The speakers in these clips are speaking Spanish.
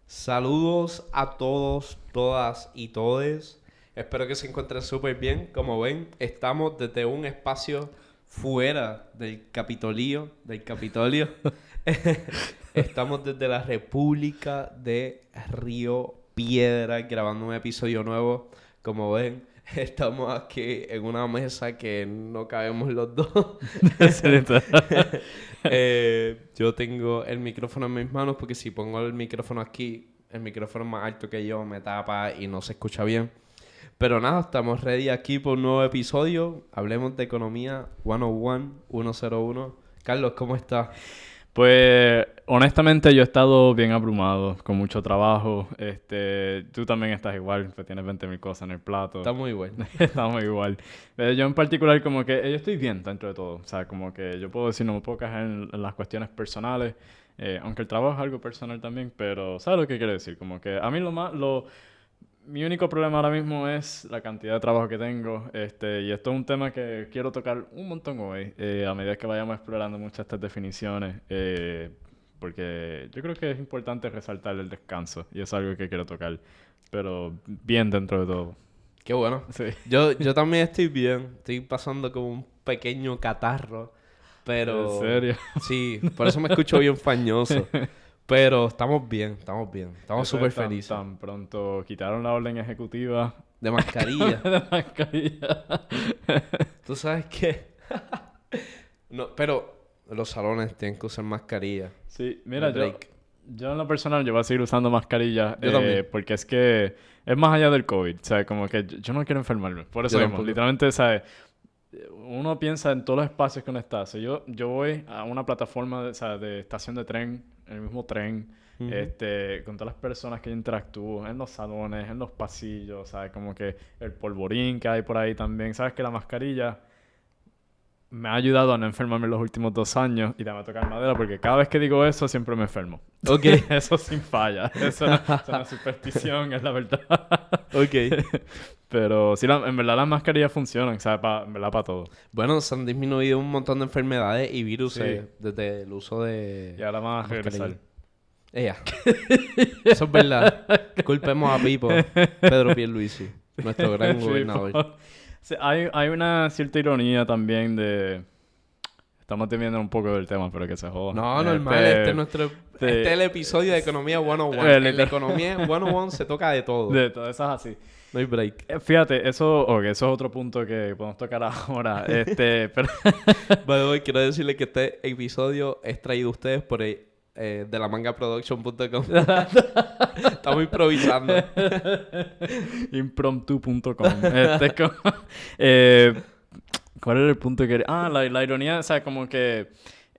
Saludos a todos, todas y todes. Espero que se encuentren súper bien. Como ven, estamos desde un espacio fuera del Capitolio. Estamos desde la República de Río Piedra grabando un episodio nuevo. Como ven, estamos aquí en una mesa que no cabemos los dos. Yo tengo el micrófono en mis manos porque si pongo el micrófono aquí, el micrófono más alto que yo me tapa y no se escucha bien. Pero nada, estamos ready aquí por un nuevo episodio. Hablemos de economía 101, 101. Carlos, ¿cómo estás? Pues honestamente yo he estado bien abrumado, con mucho trabajo. Tú también estás igual, pues tienes 20.000 cosas en el plato. Está muy bueno. Estamos igual. Yo en particular como que yo estoy bien dentro de todo. O sea, como que yo puedo decir, no me puedo quejar en las cuestiones personales. Aunque el trabajo es algo personal también, pero ¿sabes lo que quiero decir? Como que a mí mi único problema ahora mismo es la cantidad de trabajo que tengo, y esto es un tema que quiero tocar un montón hoy, a medida que vayamos explorando muchas de estas definiciones, porque yo creo que es importante resaltar el descanso, y es algo que quiero tocar, pero bien dentro de todo. Qué bueno. Sí. Yo también estoy bien. Estoy pasando como un pequeño catarro. Pero... ¿En serio? Sí, por eso me escucho bien fañoso. Pero estamos bien, estamos bien. Estamos súper felices. Tan pronto quitaron la orden ejecutiva De mascarilla. de mascarilla. ¿Tú sabes qué? No, pero los salones tienen que usar mascarilla. Sí, mira, No break. yo en lo personal yo voy a seguir usando mascarilla, Yo también. porque es que es más allá del COVID, o sea, como que yo no quiero enfermarme, por eso Yo mismo, tampoco. literalmente, ¿sabes? Uno piensa en todos los espacios que uno está, o sea, yo voy a una plataforma o sea, de estación de tren, en el mismo tren, Ujú. con todas las personas que yo interactúo, en los salones, en los pasillos, ¿sabes? Como que el polvorín que hay por ahí también, ¿sabes? Que la mascarilla me ha ayudado a no enfermarme en los últimos 2 años y dame a tocar madera porque cada vez que digo eso siempre me enfermo. Ok. Eso sin falla. Eso no es superstición, es la verdad. Ok. Pero sí, en verdad las mascarillas funcionan, o sea, en verdad para todo. Bueno, se han disminuido un montón de enfermedades y virus Sí. desde el uso de Y ahora vamos a mascarilla. regresar. Ella. Eso es verdad. Culpemos a Pipo, Pedro Pierluisi, nuestro gran Sí, gobernador. sí, hay una cierta ironía también de... Estamos temiendo un poco del tema, pero que se joda. No, normal, este es el episodio de Economía 101. En la Economía 101 se toca de todo. De todas esas así. No hay break. Fíjate, eso es otro punto que podemos tocar ahora. Pero By the way, quiero decirle que este episodio es traído a ustedes por delamangaproduction.com. Estamos improvisando. impromptu.com. ¿Cuál era el punto que... la ironía, o sea, como que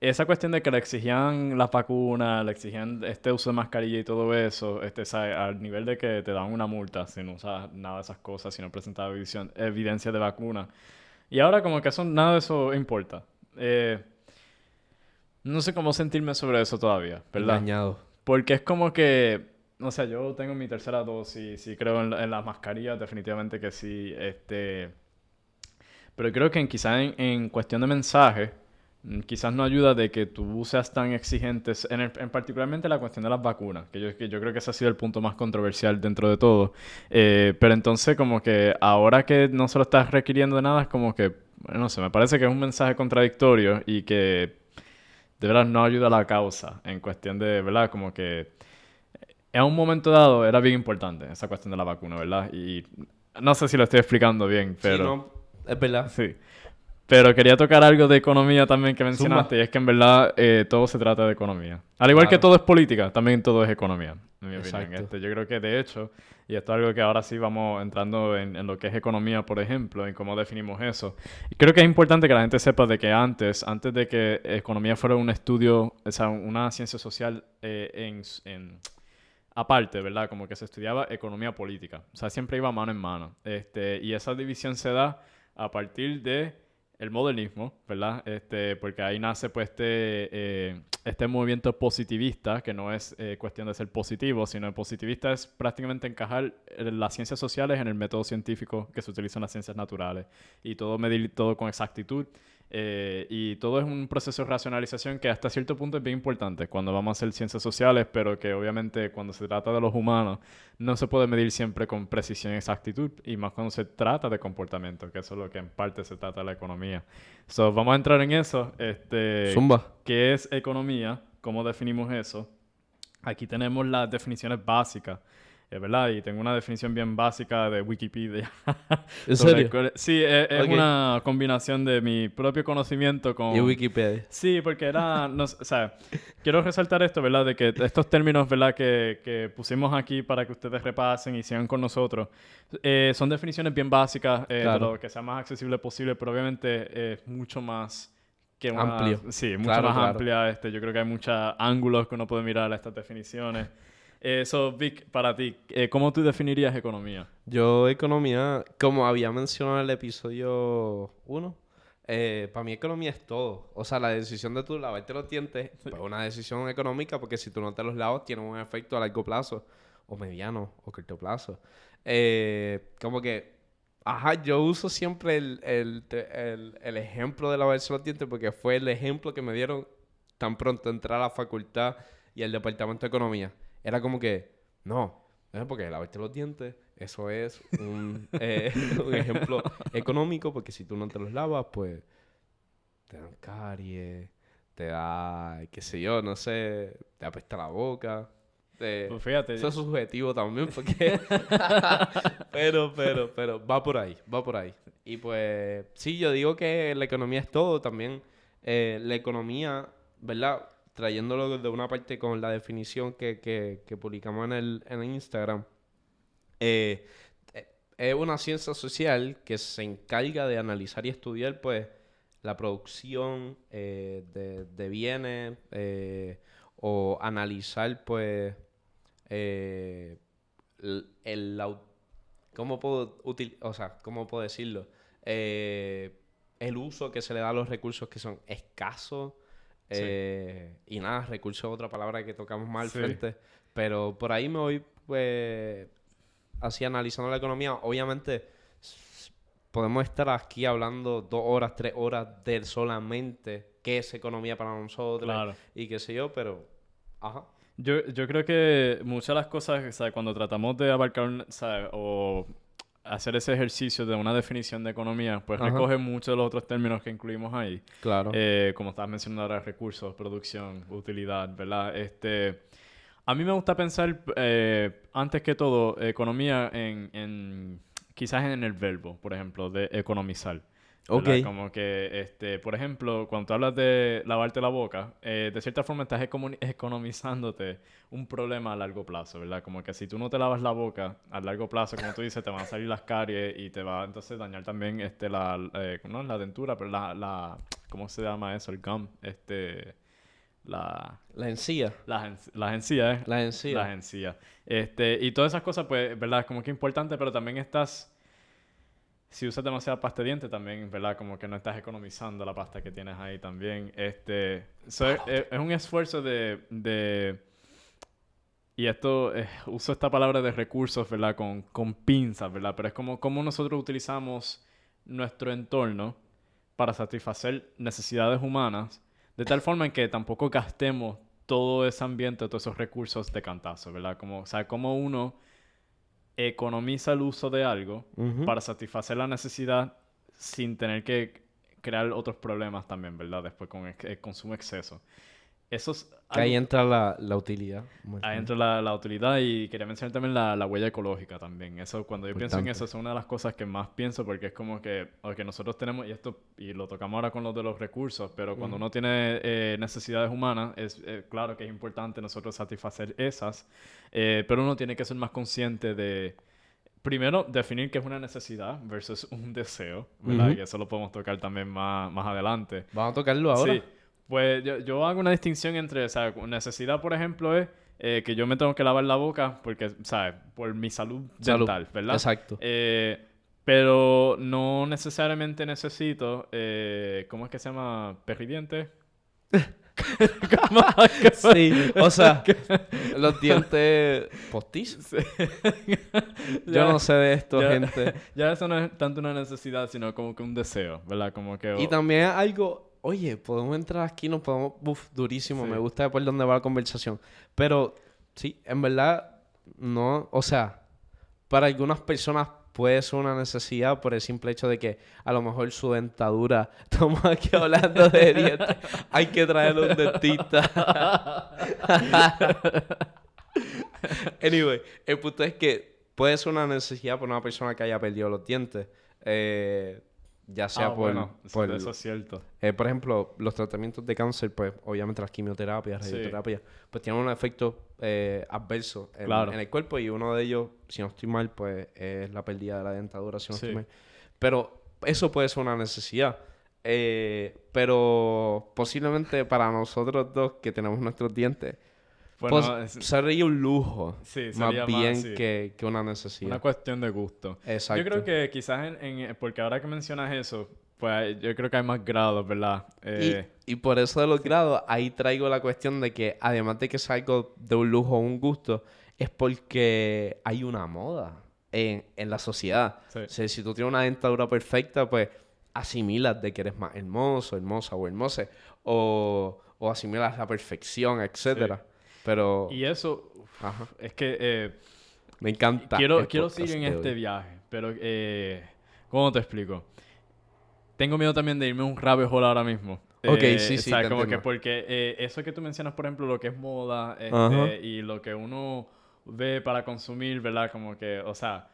esa cuestión de que le exigían las vacunas, le exigían este uso de mascarilla y todo eso, o sea, al nivel de que te dan una multa si no usas nada de esas cosas, si no presentas evidencia de vacuna. Y ahora como que nada de eso importa. No sé cómo sentirme sobre eso todavía, ¿verdad? Engañado. Porque es como que, o sea, yo tengo mi tercera dosis, sí creo en las mascarillas, definitivamente que sí, pero creo que quizás en cuestión de mensaje, quizás no ayuda de que tú seas tan exigentes, en particularmente la cuestión de las vacunas, que yo creo que ese ha sido el punto más controversial dentro de todo. Pero entonces como que ahora que no se lo estás requiriendo de nada, es como que, bueno, no sé, me parece que es un mensaje contradictorio y que de verdad no ayuda a la causa en cuestión de, ¿verdad? Como que en un momento dado era bien importante esa cuestión de la vacuna, ¿verdad? Y no sé si lo estoy explicando bien, pero... Sí, no, es verdad. Sí. Pero quería tocar algo de economía también que mencionaste, Zumba. y es que en verdad todo se trata de economía. Al igual que Claro. todo es política, también todo es economía, en mi opinión. Exacto. Yo creo que de hecho, y esto es algo que ahora sí vamos entrando en lo que es economía, por ejemplo, en cómo definimos eso. Y creo que es importante que la gente sepa de que antes de que economía fuera un estudio, o sea, una ciencia social aparte, ¿verdad? Como que se estudiaba economía política. O sea, siempre iba mano en mano. Y esa división se da a partir de el modernismo, ¿verdad? Porque ahí nace pues este movimiento positivista, que no es cuestión de ser positivo, sino el positivista es prácticamente encajar las ciencias sociales en el método científico que se utiliza en las ciencias naturales y todo medir todo con exactitud Y todo es un proceso de racionalización que hasta cierto punto es bien importante cuando vamos a hacer ciencias sociales, pero que obviamente cuando se trata de los humanos no se puede medir siempre con precisión y exactitud, y más cuando se trata de comportamiento, que eso es lo que en parte se trata de la economía. So, vamos a entrar en eso. Zumba. ¿Qué es economía? ¿Cómo definimos eso? Aquí tenemos las definiciones básicas, ¿verdad? Y tengo una definición bien básica de Wikipedia. ¿En sobre serio? Sí, es Ok. una combinación de mi propio conocimiento Y con... Wikipedia. Sí, porque era... No, o sea, quiero resaltar esto, ¿verdad? De que estos términos, ¿verdad? Que pusimos aquí para que ustedes repasen y sigan con nosotros, son definiciones bien básicas, de Claro. lo que sea más accesible posible, pero obviamente es mucho más que una... Amplio. Sí, mucho Claro, más claro. amplia. Yo creo que hay muchos ángulos que uno puede mirar a estas definiciones. Vic, para ti, ¿cómo tú definirías economía? Yo economía, como había mencionado en el episodio 1, para mí economía es todo. O sea, la decisión de tú lavarte los dientes pues, es una decisión económica porque si tú no te los lavas tiene un efecto a largo plazo, o mediano, o corto plazo. Como que, ajá, yo uso siempre el ejemplo de lavarse los dientes porque fue el ejemplo que me dieron tan pronto entré a la facultad y al departamento de economía. Era como que, no, porque lavarte los dientes, eso es un ejemplo económico, porque si tú no te los lavas, pues te dan caries, te da, qué sé yo, no sé, te apesta la boca. Pues fíjate, Eso es subjetivo también, porque... pero, va por ahí, va por ahí. Y pues, sí, yo digo que la economía es todo también. La economía, ¿verdad? Trayéndolo de una parte con la definición que publicamos en el Instagram, eh, es una ciencia social que se encarga de analizar y estudiar, pues, la producción de bienes o analizar, pues, eh, el ¿cómo puedo o sea, cómo puedo decirlo? El uso que se le da a los recursos que son escasos sí, y nada, recursos es otra palabra que tocamos más al sí. frente, pero por ahí me voy pues así analizando la economía. Obviamente podemos estar aquí hablando 2 horas, 3 horas de solamente qué es economía para nosotros Claro. y qué sé yo, pero ajá. Yo creo que muchas de las cosas, o sea, cuando tratamos de abarcar, ¿sabes? O hacer ese ejercicio de una definición de economía, pues Ajá, recoge muchos de los otros términos que incluimos ahí. claro. Como estabas mencionando ahora, recursos, producción, utilidad, ¿verdad? A mí me gusta pensar, antes que todo, economía quizás en el verbo, por ejemplo, de economizar. Ok. ¿Verdad? Como que, por ejemplo, cuando tú hablas de lavarte la boca, de cierta forma estás economizándote un problema a largo plazo, ¿verdad? Como que si tú no te lavas la boca a largo plazo, como tú dices, te van a salir las caries y te va entonces dañar también no la dentura, pero ¿cómo se llama eso? El gum, la, La encía. las encías, ¿eh? La encía. Las encías. Y todas esas cosas, pues, ¿verdad? Como que es importante, pero también si usas demasiada pasta de diente también, ¿verdad? Como que no estás economizando la pasta que tienes ahí también. Es un esfuerzo y esto, uso esta palabra de recursos, ¿verdad? Con pinzas, ¿verdad? Pero es como nosotros utilizamos nuestro entorno para satisfacer necesidades humanas, de tal forma en que tampoco gastemos todo ese ambiente, todos esos recursos de cantazo, ¿verdad? Como, o sea, como uno economiza el uso de algo Ujú. para satisfacer la necesidad sin tener que crear otros problemas también, ¿verdad? Después con el consumo exceso. Eso es Que ahí algo... entra la utilidad. Muy Ahí bien. entra la utilidad y quería mencionar también la huella ecológica también. Eso, cuando yo pienso en Importante. eso, es una de las cosas que más pienso porque es como que, ok, nosotros tenemos, y lo tocamos ahora con los de los recursos, pero cuando Ujú. uno tiene necesidades humanas, es claro que es importante nosotros satisfacer esas, pero uno tiene que ser más consciente de, primero, definir qué es una necesidad versus un deseo, ¿verdad? Ujú. Y eso lo podemos tocar también más adelante. Vamos a tocarlo Sí, ahora. pues yo hago una distinción entre, o sea, necesidad, por ejemplo, es que yo me tengo que lavar la boca porque, ¿sabes? Por mi salud Salud. dental, ¿verdad? Exacto. Pero no necesariamente necesito, ¿cómo es que se llama? ¿Perridiente? ¿Cómo? Sí, o sea, los dientes postizos. Sí. Yo Ya- no sé de esto, ya, gente. ya eso no es tanto una necesidad, sino como que un deseo, ¿verdad? Como que... Y también es algo, oye, podemos entrar aquí, nos podemos, durísimo, Sí. me gusta por dónde va la conversación. Pero sí, en verdad, no, o sea, para algunas personas puede ser una necesidad por el simple hecho de que a lo mejor su dentadura, estamos aquí hablando de dientes, hay que traerle un dentista. Anyway, el punto es que puede ser una necesidad por una persona que haya perdido los dientes. Ya sea bueno, sí, por, eso es cierto. por ejemplo, los tratamientos de cáncer, pues obviamente las quimioterapias, Sí. radioterapias, pues tienen un efecto adverso Claro. en el cuerpo y uno de ellos, si no estoy mal, pues es la pérdida de la dentadura, si no estoy Sí. mal. Pero eso puede ser una necesidad. Pero posiblemente para nosotros dos que tenemos nuestros dientes, pues Bueno, sería un lujo, sí, más sería bien más, sí. que una Una necesidad. cuestión de gusto. Exacto. Yo creo que quizás porque ahora que mencionas eso, pues yo creo que hay más grados, ¿verdad? Y por eso de los grados, ahí traigo la cuestión de que además de que es algo de un lujo o un gusto, es porque hay una moda en la sociedad. Sí. O sea, si tú tienes una dentadura perfecta, pues asimilas de que eres más hermoso, hermosa o hermose, o asimilas la perfección, etcétera. Pero, Y eso, uf, ajá, es que me encanta quiero el seguir podcast en de este hoy. viaje, pero ¿cómo te explico? Tengo miedo también de irme a un rabbit hole ahora mismo. Ok, sí, O sí, sea, te como que entiendo. porque eso que tú mencionas, por ejemplo, lo que es moda, Ajá. y lo que uno ve para consumir, ¿verdad? Como que, o sea,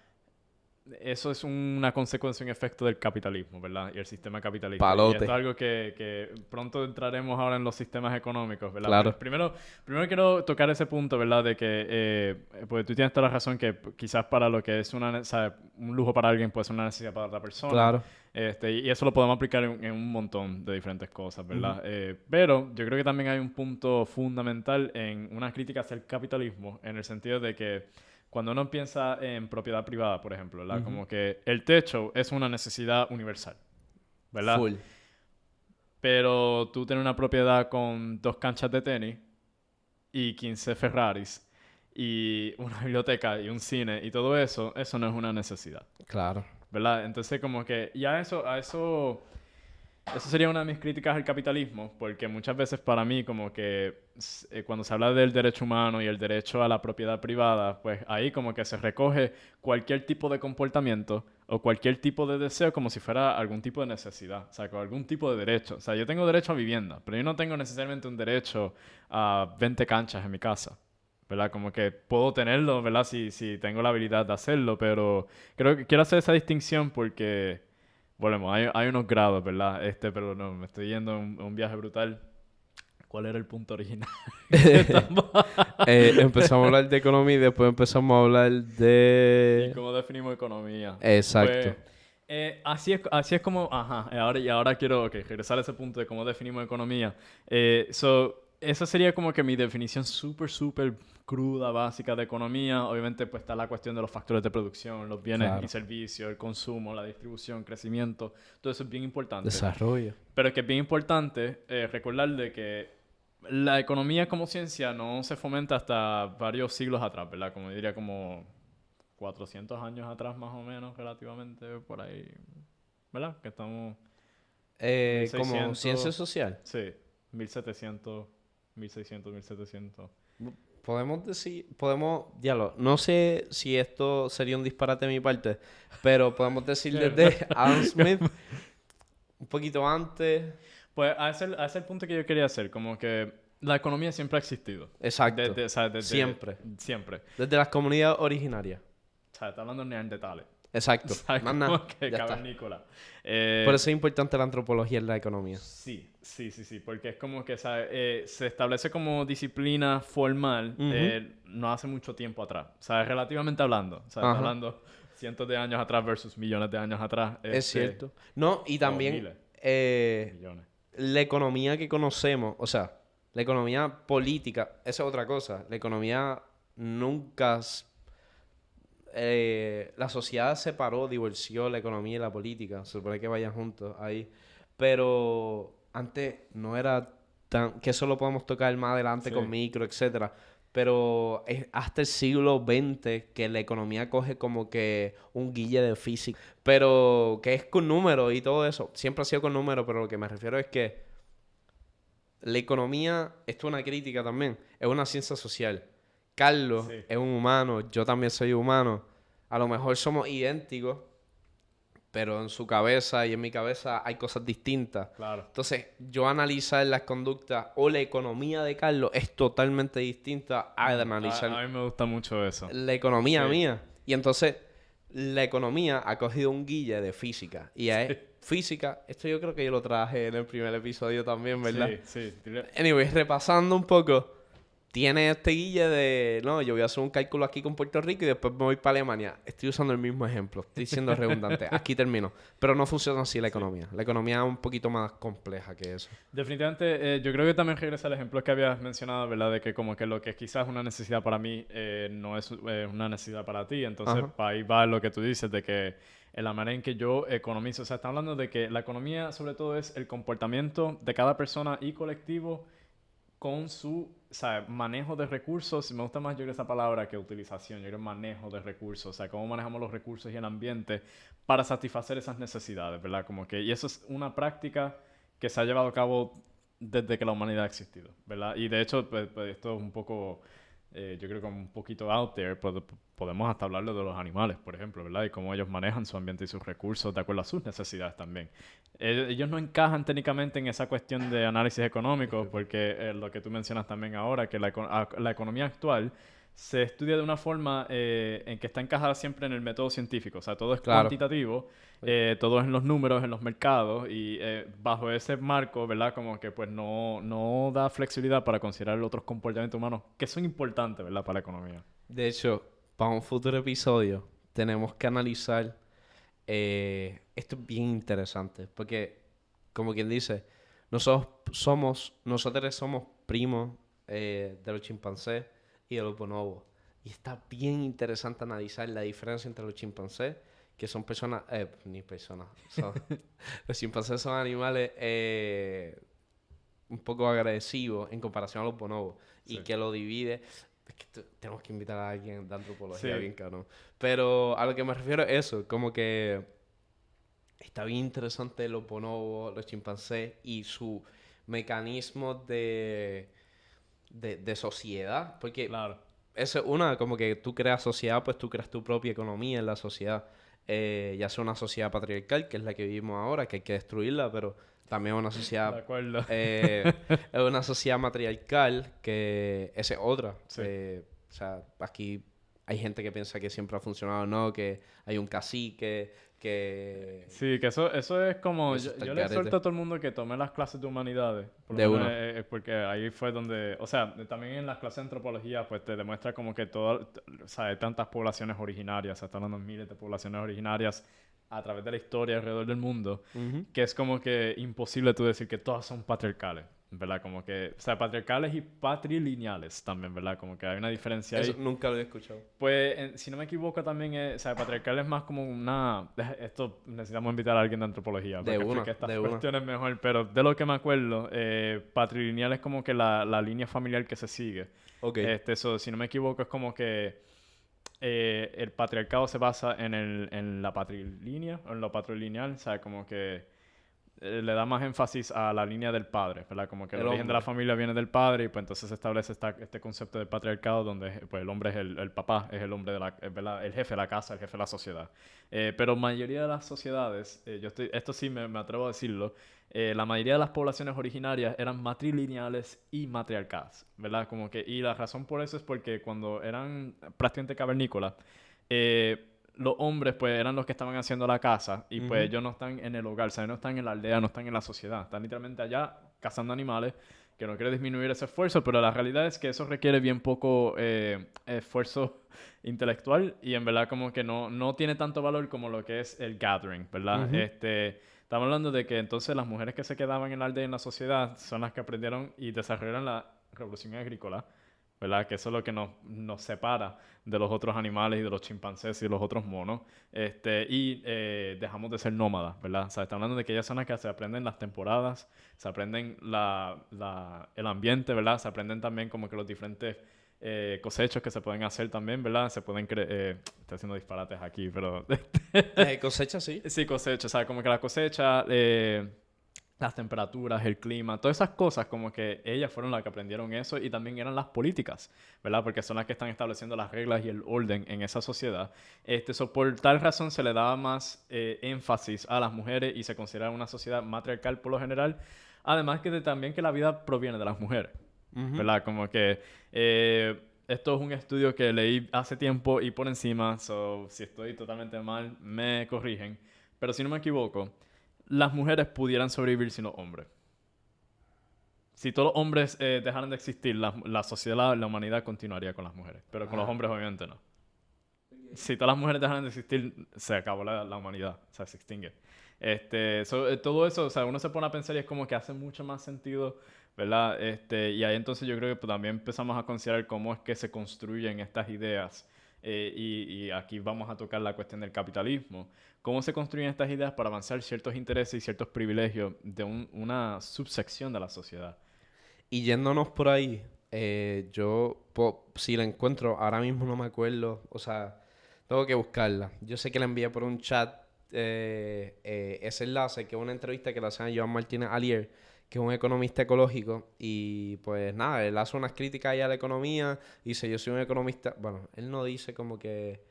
eso es una consecuencia, un efecto del capitalismo, ¿verdad? Y el sistema capitalista. Y esto es Palote. algo que pronto entraremos ahora en los sistemas económicos, ¿verdad? Claro. Primero quiero tocar ese punto, ¿verdad? De que, pues tú tienes toda la razón que quizás para lo que es o sea, un lujo para alguien puede ser una necesidad para otra persona. Claro. Y eso lo podemos aplicar en un montón de diferentes cosas, ¿verdad? Pero yo creo que también hay un punto fundamental en una crítica hacia el capitalismo, en el sentido de que cuando uno piensa en propiedad privada, por ejemplo, ¿verdad? Ujú. Como que el techo es una necesidad universal, ¿verdad? Full. Pero tú tienes una propiedad con 2 canchas de tenis y 15 Ferraris y una biblioteca y un cine y todo eso, eso no es una necesidad, Claro. ¿verdad? Entonces como que ya eso sería una de mis críticas al capitalismo, porque muchas veces para mí como que cuando se habla del derecho humano y el derecho a la propiedad privada, pues ahí como que se recoge cualquier tipo de comportamiento o cualquier tipo de deseo como si fuera algún tipo de necesidad, o sea, con algún tipo de derecho. O sea, yo tengo derecho a vivienda, pero yo no tengo necesariamente un derecho a 20 canchas en mi casa. ¿Verdad? Como que puedo tenerlo, ¿verdad? Si tengo la habilidad de hacerlo, pero creo que quiero hacer esa distinción porque volvemos, hay unos grados, ¿verdad? Pero no, me estoy yendo a un viaje brutal. ¿Cuál era el punto original? Estamos- Empezamos a hablar de economía y después empezamos a hablar ¿Y de... cómo definimos economía? Exacto. Pues, así es como, ajá, y ahora quiero regresar a ese punto de cómo definimos economía. Esa sería como que mi definición súper, súper cruda, básica de economía. Obviamente, pues está la cuestión de los factores de producción, los bienes y Claro. servicios, el consumo, la distribución, crecimiento. Todo eso es bien importante. Desarrollo. Pero es que es bien importante recordar de que la economía como ciencia no se fomenta hasta varios siglos atrás, ¿verdad? Como yo diría como 400 años atrás más o menos, relativamente por ahí, ¿verdad? Que estamos Como 1600, ciencia social. sí, 1700, 1600, 1700. Diálogo. No sé si esto sería un disparate de mi parte, pero podemos decir desde Adam Smith, un poquito antes. Pues a ese es el punto que yo quería hacer, como que la economía siempre ha existido. Exacto. O sea, Siempre. Siempre. Desde las comunidades originarias. O sea, está hablando de neandertales. Exacto. ¿Sabes? Más Como nada. que Ya está. cavernícola. Por eso es importante la antropología en la economía. Sí, porque es como que se establece como disciplina formal Ujú. no hace mucho tiempo atrás. O sea, relativamente hablando. O sea, está Ajá. hablando cientos de años atrás versus millones de años atrás. Es cierto. No, y también miles, millones. la economía que conocemos, o sea, la economía política, esa es otra cosa. La economía nunca... la sociedad separó, divorció la economía y la política. Se supone que vayan juntos ahí. Pero antes no era que eso lo podemos tocar más adelante Sí. con micro, etcétera. Pero es hasta el siglo XX que la economía coge como que un guille de física. Pero que es con números y todo eso. Siempre ha sido con números, pero lo que me refiero es que la economía, esto es una crítica también, es una ciencia social. Carlos Sí. es un humano, yo también soy humano. A lo mejor somos idénticos, pero en su cabeza y en mi cabeza hay cosas distintas. Claro. Entonces, yo analizar las conductas o la economía de Carlos es totalmente distinta a analizar A mí me gusta mucho eso. la economía Sí. mía. Y entonces, la economía ha cogido un guille de física. Y es física, esto yo creo que yo lo traje en el primer episodio también, ¿verdad? Sí, sí. Anyway, repasando un poco, tiene este guille de, no, yo voy a hacer un cálculo aquí con Puerto Rico y después me voy para Alemania. Estoy usando el mismo ejemplo, estoy siendo redundante. Aquí termino. Pero no funciona así la economía. La economía es un poquito más compleja que eso. Definitivamente, yo creo que también regresa al ejemplo que habías mencionado, ¿verdad? De que como que lo que quizás es una necesidad para mí no es una necesidad para ti. Entonces, Ajá. ahí va lo que tú dices de que en la manera en que yo economizo, o sea, está hablando de que la economía sobre todo es el comportamiento de cada persona y colectivo con su, o sea, manejo de recursos. Me gusta más yo creo esa palabra que utilización, yo creo manejo de recursos, o sea, cómo manejamos los recursos y el ambiente para satisfacer esas necesidades, ¿verdad? Como que, y eso es una práctica que se ha llevado a cabo desde que la humanidad ha existido, ¿verdad? Y de hecho, pues, esto es un poco, yo creo que un poquito out there, podemos hasta hablarlo de los animales, por ejemplo, ¿verdad? Y cómo ellos manejan su ambiente y sus recursos de acuerdo a sus necesidades también. Ellos no encajan técnicamente en esa cuestión de análisis económico, porque lo que tú mencionas también ahora, que la economía actual se estudia de una forma en que está encajada siempre en el método científico, o sea, todo es Claro. cuantitativo, Sí. todo es en los números, en los mercados, y bajo ese marco, ¿verdad? Como que pues no da flexibilidad para considerar otros comportamientos humanos que son importantes, ¿verdad? Para la economía. De hecho, para un futuro episodio tenemos que analizar, esto es bien interesante, porque como quien dice, nosotros somos primos de los chimpancés y de los bonobos. Y está bien interesante analizar la diferencia entre los chimpancés, que son personas, ni personas, los chimpancés son animales un poco agresivos en comparación a los bonobos y Sí. que lo divide. Es que tenemos que invitar a alguien de antropología, Sí. bien cabrón. Pero a lo que me refiero es eso, como que está bien interesante los bonobos, los chimpancés y su mecanismo de sociedad. Porque Claro. eso es una, como que tú creas sociedad, pues tú creas tu propia economía en la sociedad. Ya sea una sociedad patriarcal, que es la que vivimos ahora, que hay que destruirla, pero también una De sociedad acuerdo. es una sociedad matriarcal, que esa es otra. Sí. O sea, aquí hay gente que piensa que siempre ha funcionado, no, que hay un cacique, que Sí, que eso es como... eso Yo, está yo el le exhorto garete. a todo el mundo que tome las clases de humanidades. Por lo De menos una. porque ahí fue donde... O sea, también en las clases de antropología pues te demuestra como que todo... O sea, hay tantas poblaciones originarias, se están dando miles de poblaciones originarias a través de la historia alrededor del mundo, Ujú. que es como que imposible tú decir que todas son patriarcales, ¿verdad? Como que... O sea, patriarcales y patrilineales también, ¿verdad? Como que hay una diferencia Eso ahí. nunca lo he escuchado. Pues, si no me equivoco, también o sea, patriarcal es más como una... Esto necesitamos invitar a alguien de antropología para De que una, explique estas de una. cuestiones mejor, pero de lo que me acuerdo, patrilineal es como que la línea familiar que se sigue. Ok. Eso, si no me equivoco, es como que el patriarcado se basa en la patrilínea, o en lo patrilineal, o sea, como que le da más énfasis a la línea del padre, ¿verdad? Como que el El origen de la hombre. familia viene del padre y pues entonces se establece este concepto del patriarcado donde pues el hombre es el papá, es el hombre de ¿verdad? El jefe de la casa, el jefe de la sociedad. Pero mayoría de las sociedades, esto sí me atrevo a decirlo, la mayoría de las poblaciones originarias eran matrilineales y matriarcadas, ¿verdad? Como que, y la razón por eso es porque cuando eran prácticamente cavernícolas, los hombres pues eran los que estaban haciendo la casa y pues Ujú. ellos no están en el hogar, o sea, no están en la aldea, no están en la sociedad, están literalmente allá cazando animales, que no quiere disminuir ese esfuerzo, pero la realidad es que eso requiere bien poco esfuerzo intelectual y en verdad como que no tiene tanto valor como lo que es el gathering, ¿verdad? Ujú. Estamos hablando de que entonces las mujeres que se quedaban en la aldea y en la sociedad son las que aprendieron y desarrollaron la revolución agrícola ¿verdad? Que eso es lo que nos separa de los otros animales y de los chimpancés y de los otros monos. Dejamos de ser nómadas, ¿verdad? O sea, está hablando de aquellas zonas que se aprenden las temporadas, se aprenden el ambiente, ¿verdad? Se aprenden también como que los diferentes cosechos que se pueden hacer también, ¿verdad? Se pueden estoy haciendo disparates aquí, pero... Cosecha, sí. Sí, cosecha, o sea, como que la cosecha, las temperaturas, el clima, todas esas cosas, como que ellas fueron las que aprendieron eso y también eran las políticas, ¿verdad? Porque son las que están estableciendo las reglas y el orden en esa sociedad. Por tal razón se le daba más énfasis a las mujeres y se considera una sociedad matriarcal por lo general, además también que la vida proviene de las mujeres, ¿verdad? Como que esto es un estudio que leí hace tiempo y por encima, si estoy totalmente mal, me corrigen, pero si no me equivoco, las mujeres pudieran sobrevivir sin los hombres. Si todos los hombres dejaran de existir, la sociedad, la humanidad continuaría con las mujeres. Pero con los hombres obviamente no. Si todas las mujeres dejaran de existir, se acabó la humanidad. O sea, se extingue. Todo eso, o sea, uno se pone a pensar y es como que hace mucho más sentido, ¿verdad? Y ahí entonces yo creo que pues, también empezamos a considerar cómo es que se construyen estas ideas. Y aquí vamos a tocar la cuestión del capitalismo. ¿Cómo se construyen estas ideas para avanzar ciertos intereses y ciertos privilegios de una subsección de la sociedad? Y yéndonos por ahí, si la encuentro, ahora mismo no me acuerdo, o sea, tengo que buscarla. Yo sé que la envié por un chat ese enlace, que es una entrevista que le hacen a Joan Martínez Alier, que es un economista ecológico, y pues nada, él hace unas críticas ahí a la economía, dice, yo soy un economista, bueno, él no dice como que,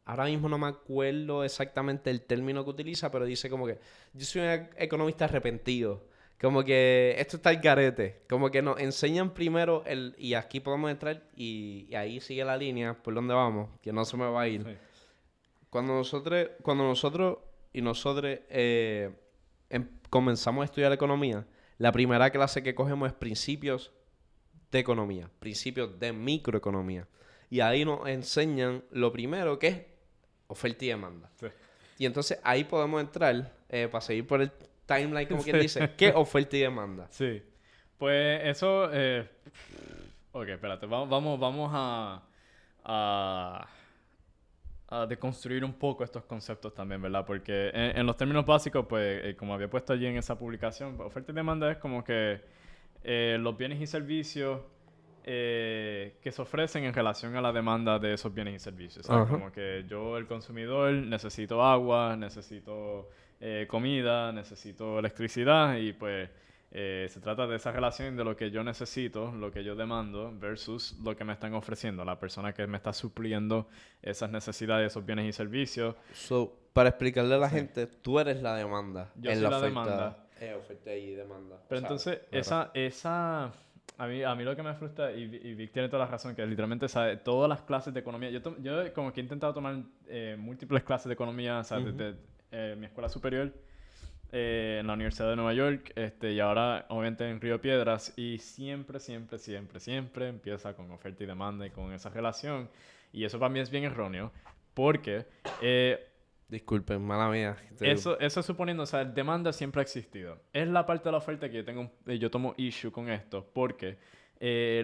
ahora mismo no me acuerdo exactamente el término que utiliza, pero dice como que, yo soy un economista arrepentido. Como que esto está el garete. Como que nos enseñan primero y aquí podemos entrar y ahí sigue la línea por donde vamos, que no se me va a ir. Sí. Cuando nosotros y nosotros comenzamos a estudiar economía, la primera clase que cogemos es principios de economía, principios de microeconomía. Y ahí nos enseñan lo primero que es oferta y demanda. Sí. Y entonces ahí podemos entrar, para seguir por el timeline, como quien dice, ¿qué oferta y demanda? Sí. Pues eso... Ok, espérate. Vamos a, a deconstruir un poco estos conceptos también, ¿verdad? Porque en los términos básicos, pues, como había puesto allí en esa publicación, oferta y demanda es como que los bienes y servicios que se ofrecen en relación a la demanda de esos bienes y servicios. O sea, Ajá. como que yo, el consumidor, necesito agua, necesito comida, necesito electricidad y pues se trata de esa relación de lo que yo necesito, lo que yo demando versus lo que me están ofreciendo, la persona que me está supliendo esas necesidades, esos bienes y servicios. So, para explicarle a la Sí. gente, tú eres la demanda Yo en soy la la oferta. demanda. Oferta y demanda. Pero O sea, entonces, claro. a mí lo que me frustra, y Vic tiene toda la razón, que literalmente, sabe todas las clases de economía, yo como que he intentado tomar múltiples clases de economía, o sea, Ujú. desde mi escuela superior, en la Universidad de Nueva York, y ahora obviamente en Río Piedras, y siempre empieza con oferta y demanda y con esa relación, y eso para mí es bien erróneo, porque Disculpen, mala mía. eso suponiendo, o sea, demanda siempre ha existido. Es la parte de la oferta que yo tomo issue con esto, porque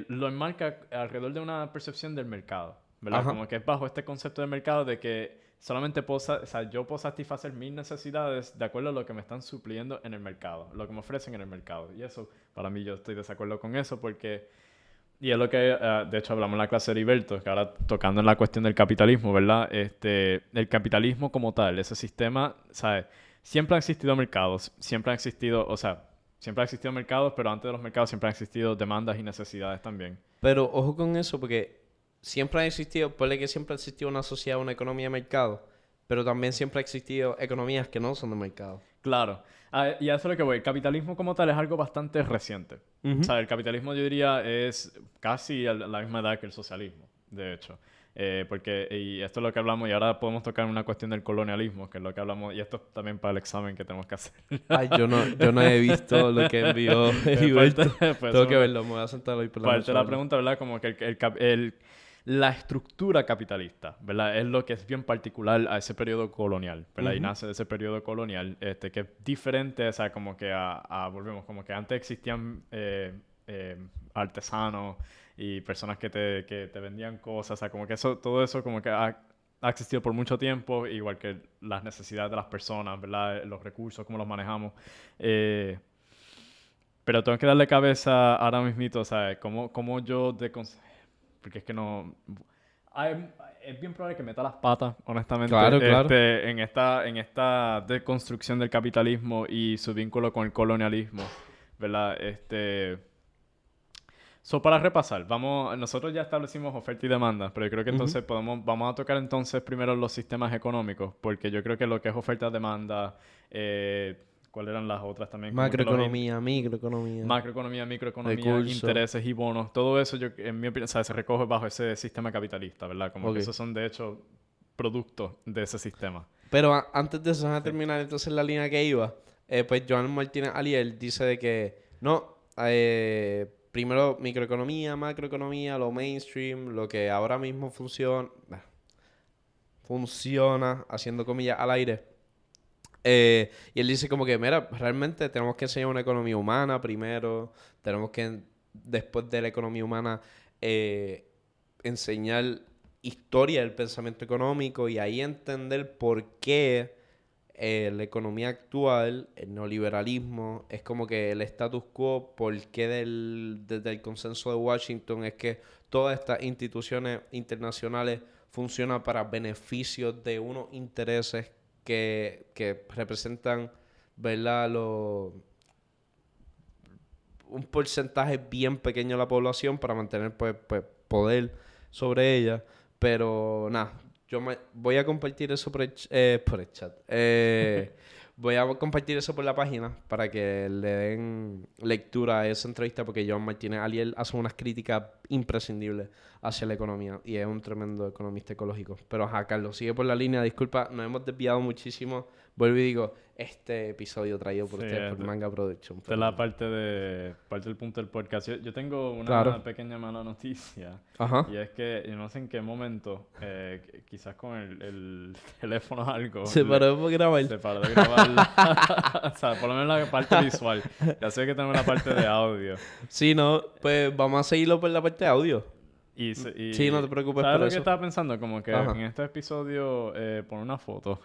lo enmarca alrededor de una percepción del mercado, ¿verdad? Ajá. Como que es bajo este concepto de mercado de que solamente o sea, yo puedo satisfacer mis necesidades de acuerdo a lo que me están supliendo en el mercado, lo que me ofrecen en el mercado. Y eso, para mí, yo estoy de desacuerdo con eso porque y es lo que, de hecho, hablamos en la clase de Heriberto, que ahora tocando en la cuestión del capitalismo, ¿verdad? El capitalismo como tal, ese sistema, ¿sabes? Siempre han existido mercados, siempre han existido, o sea, siempre han existido mercados, pero antes de los mercados siempre han existido demandas y necesidades también. Pero ojo con eso, porque siempre ha existido, puede que siempre ha existido una sociedad, una economía de mercado, pero también siempre ha existido economías que no son de mercado. Claro. Y a eso es lo que voy. El capitalismo como tal es algo bastante reciente. O Ujú. sea, el capitalismo yo diría es casi a la misma edad que el socialismo, de hecho. Y esto es lo que hablamos, y ahora podemos tocar una cuestión del colonialismo, que es lo que hablamos, y esto también para el examen que tenemos que hacer. Ay, yo no he visto lo que envió Parte, Heriberto. pues, Tengo que verlo, me voy a sentar hoy por la parte noche de a la verlo. pregunta, ¿verdad? Como que la estructura capitalista, ¿verdad? Es lo que es bien particular a ese periodo colonial, ¿verdad? Y Ujú. nace de ese periodo colonial, que es diferente, o sea, como que volvemos, como que antes existían artesanos y personas que te vendían cosas. O sea, como que eso, todo eso como que ha existido por mucho tiempo, igual que las necesidades de las personas, ¿verdad? Los recursos, cómo los manejamos. Eh, pero tengo que darle cabeza ahora mismito, ¿sabes? ¿Cómo yo porque es que no... es bien probable que meta las patas, honestamente, Claro, claro. en esta deconstrucción del capitalismo y su vínculo con el colonialismo, ¿verdad? Para repasar, nosotros ya establecimos oferta y demanda, pero yo creo que Ujú. entonces vamos a tocar entonces primero los sistemas económicos, porque yo creo que lo que es oferta, demanda, ¿cuáles eran las otras también? Como que Macroeconomía, microeconomía, macroeconomía, microeconomía, recursos. intereses y bonos, todo eso, en mi opinión, o sea, se recoge bajo ese sistema capitalista, ¿verdad? Como que Ok. esos son, de hecho, productos de ese sistema. Pero antes de eso, déjame Sí. terminar entonces la línea que iba. Pues Joan Martínez Alier dice de que no, primero microeconomía, macroeconomía, lo mainstream, lo que ahora mismo funciona, haciendo comillas al aire. Y él dice como que, mira, realmente tenemos que enseñar una economía humana primero, tenemos que, después de la economía humana, eh, enseñar historia del pensamiento económico y ahí entender por qué la economía actual, el neoliberalismo, es como que el status quo, por qué desde el consenso de Washington es que todas estas instituciones internacionales funcionan para beneficios de unos intereses que representan, ¿verdad? Un porcentaje bien pequeño de la población para mantener pues, poder sobre ella. Pero nada, voy a compartir eso por el chat. Voy a compartir eso por la página para que le den lectura a esa entrevista porque Joan Martínez Alier hace unas críticas imprescindibles hacia la economía y es un tremendo economista ecológico. Pero ajá, Carlos, sigue por la línea. Disculpa, nos hemos desviado muchísimo. Vuelvo y digo, este episodio traído por Sí, ustedes por Manga Production. esta es Pero la parte del punto del podcast. Yo tengo claro. una pequeña mala noticia, Ajá. y es que yo no sé en qué momento, quizás con el teléfono o algo, Se paró por grabar. se paró de grabar o sea, por lo menos la parte visual. Ya sé que tenemos la parte de audio. Sí, no, pues vamos a seguirlo por la parte de audio. Sí, no te preocupes ¿Sabes por lo que eso. estaba pensando? Como que Ajá. en este episodio poner una foto.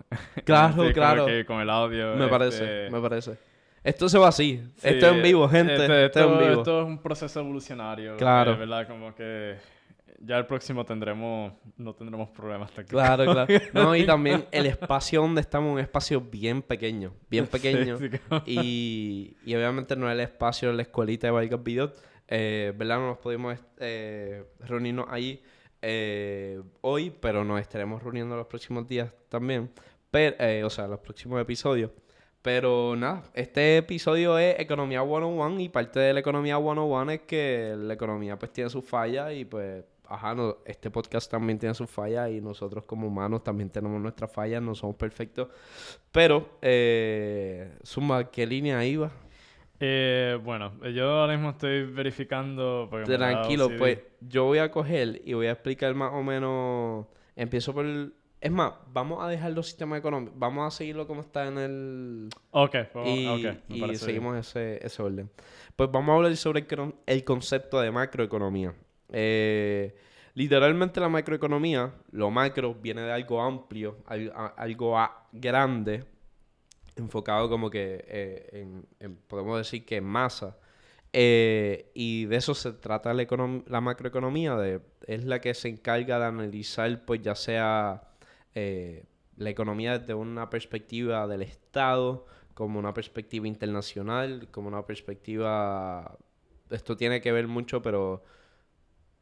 Claro, Como claro. que con el audio, Me parece, me parece. Esto se va así. Sí, Esto es en vivo, gente. Esto es en vivo. esto es un proceso evolucionario, Claro, ¿verdad? Como que ya el próximo no tendremos problemas claro, técnicos. claro. No, y también el espacio donde estamos es un espacio bien pequeño. Bien Sí, pequeño. sí, Y obviamente no es el espacio de la escuelita de Vargas Vidot. ¿Verdad? No nos pudimos reunirnos allí hoy, pero nos estaremos reuniendo los próximos días también. O sea, los próximos episodios. Pero nada, este episodio es Economía 101 y parte de la Economía 101 es que la economía pues tiene sus fallas y pues, ajá, no, este podcast también tiene sus fallas y nosotros como humanos también tenemos nuestras fallas, no somos perfectos. Pero, Zumba, ¿qué línea iba? Bueno, yo ahora mismo estoy verificando porque me da Tranquilo, pues OCD. yo voy a coger y voy a explicar más o menos. Empiezo por el. Es más, vamos a dejar los sistemas económicos. Vamos a seguirlo como está en el. Ok, ok, me Y parece bien. seguimos ese orden. Pues vamos a hablar sobre el concepto de macroeconomía. Literalmente la macroeconomía, lo macro viene de algo amplio, algo grande, enfocado como que podemos decir que en masa. Y de eso se trata la macroeconomía, es la que se encarga de analizar, pues ya sea la economía desde una perspectiva del Estado, como una perspectiva internacional, como una perspectiva, esto tiene que ver mucho, pero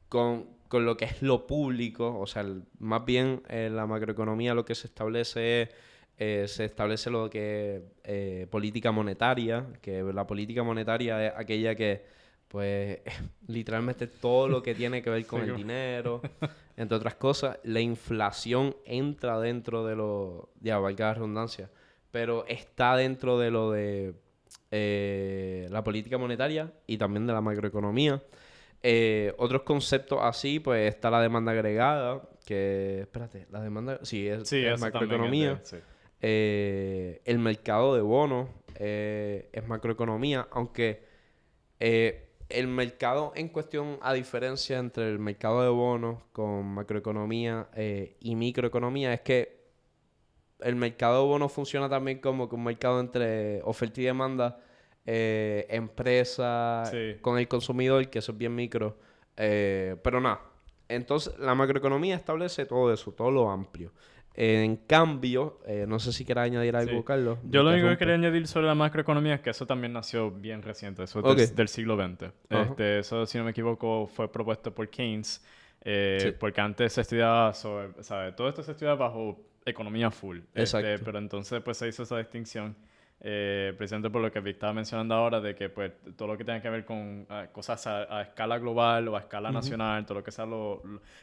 con lo que es lo público, o sea, más bien la macroeconomía lo que se establece se establece lo que es política monetaria, que la política monetaria es aquella que, pues, literalmente todo lo que tiene que ver con Sí, el dinero, entre otras cosas, la inflación entra dentro de ya valga la redundancia, pero está dentro de lo de la política monetaria y también de la macroeconomía. Otros conceptos así, pues está la demanda agregada, que, espérate, la demanda, sí, sí, es eso también es macroeconomía. sí. El mercado de bonos es macroeconomía, aunque el mercado en cuestión, a diferencia entre el mercado de bonos con macroeconomía y microeconomía, es que el mercado de bonos funciona también como que un mercado entre oferta y demanda, empresa, Sí. con el consumidor, que eso es bien micro. Pero nada, entonces la macroeconomía establece todo eso, todo lo amplio. En cambio, no sé si quieras añadir algo, Sí. Carlos. me Yo lo único que interrumpe. quería añadir sobre la macroeconomía es que eso también nació bien reciente, eso es Ok. del siglo XX. Ajá. Eso, si no me equivoco, fue propuesto por Keynes, Sí, porque antes se estudiaba sobre, ¿sabes? Todo esto se estudiaba bajo economía full, exacto. pero entonces pues se hizo esa distinción, precisamente por lo que Vic estaba mencionando ahora, de que pues todo lo que tenga que ver con cosas a escala global o a escala Ujú. nacional, todo lo que sea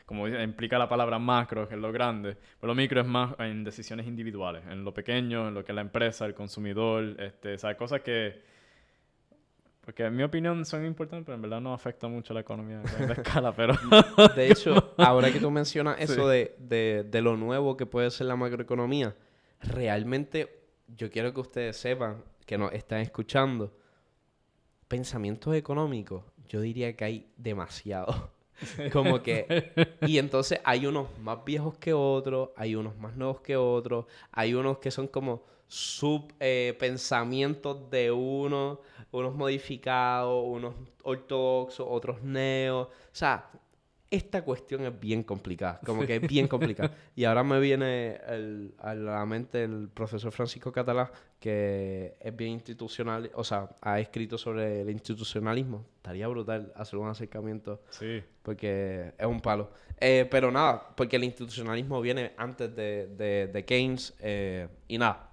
como implica la palabra macro, que es lo grande, pero lo micro es más en decisiones individuales, en lo pequeño, en lo que es la empresa, el consumidor, ¿sabes? Cosas que, porque en mi opinión son importantes, pero en verdad no afecta mucho la economía a gran escala, pero... De hecho, ahora que tú mencionas Sí. eso de lo nuevo que puede ser la macroeconomía, realmente yo quiero que ustedes sepan, que nos están escuchando, pensamientos económicos, yo diría que hay demasiado. Como que... Y entonces hay unos más viejos que otros, hay unos más nuevos que otros, hay unos que son como pensamientos de unos modificados, unos ortodoxos, otros neos. O sea, esta cuestión es bien complicada, como que es bien complicada. Y ahora me viene a la mente el profesor Francisco Catalá, que es bien institucional, o sea, ha escrito sobre el institucionalismo. Estaría brutal hacer un acercamiento Sí. porque es un palo. Pero nada, porque el institucionalismo viene antes de Keynes y nada.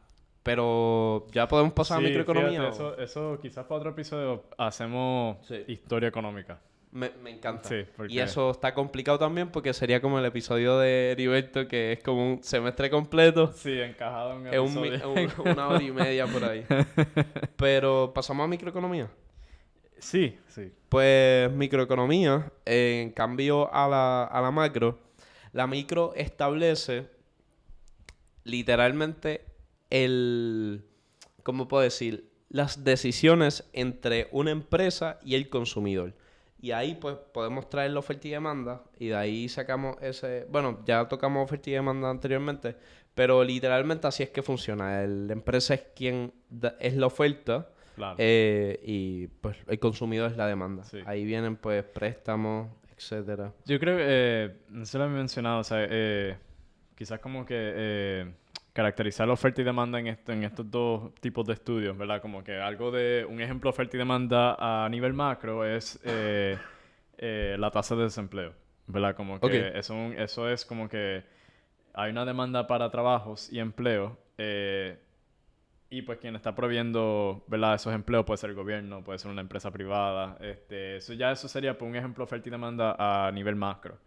Pero ya podemos pasar a Sí, microeconomía. fíjate, eso quizás para otro episodio hacemos Sí. historia económica. Me encanta. Sí, Y porque... eso está complicado también porque sería como el episodio de Heriberto, que es como un semestre completo. Sí, encajado en un Es episodio. una hora y media por ahí. Pero pasamos a microeconomía. Sí, sí. Pues microeconomía, en cambio a la macro, la micro establece literalmente ¿cómo puedo decir? Las decisiones entre una empresa y el consumidor. Y ahí pues podemos traer la oferta y demanda y de ahí sacamos bueno, ya tocamos oferta y demanda anteriormente, pero literalmente así es que funciona. La empresa es quien es la oferta Claro. y pues el consumidor es la demanda. Sí. Ahí vienen pues préstamos, etcétera. Yo creo que, no sé lo he mencionado, o sea, quizás como que caracterizar la oferta y demanda en estos dos tipos de estudios, ¿verdad? Como que algo de un ejemplo de oferta y demanda a nivel macro es la tasa de desempleo, ¿verdad? Como Ok. que eso es como que hay una demanda para trabajos y empleo, y pues quien está proviendo, ¿verdad? Esos empleos puede ser el gobierno, puede ser una empresa privada. Eso sería por un ejemplo oferta y demanda a nivel macro.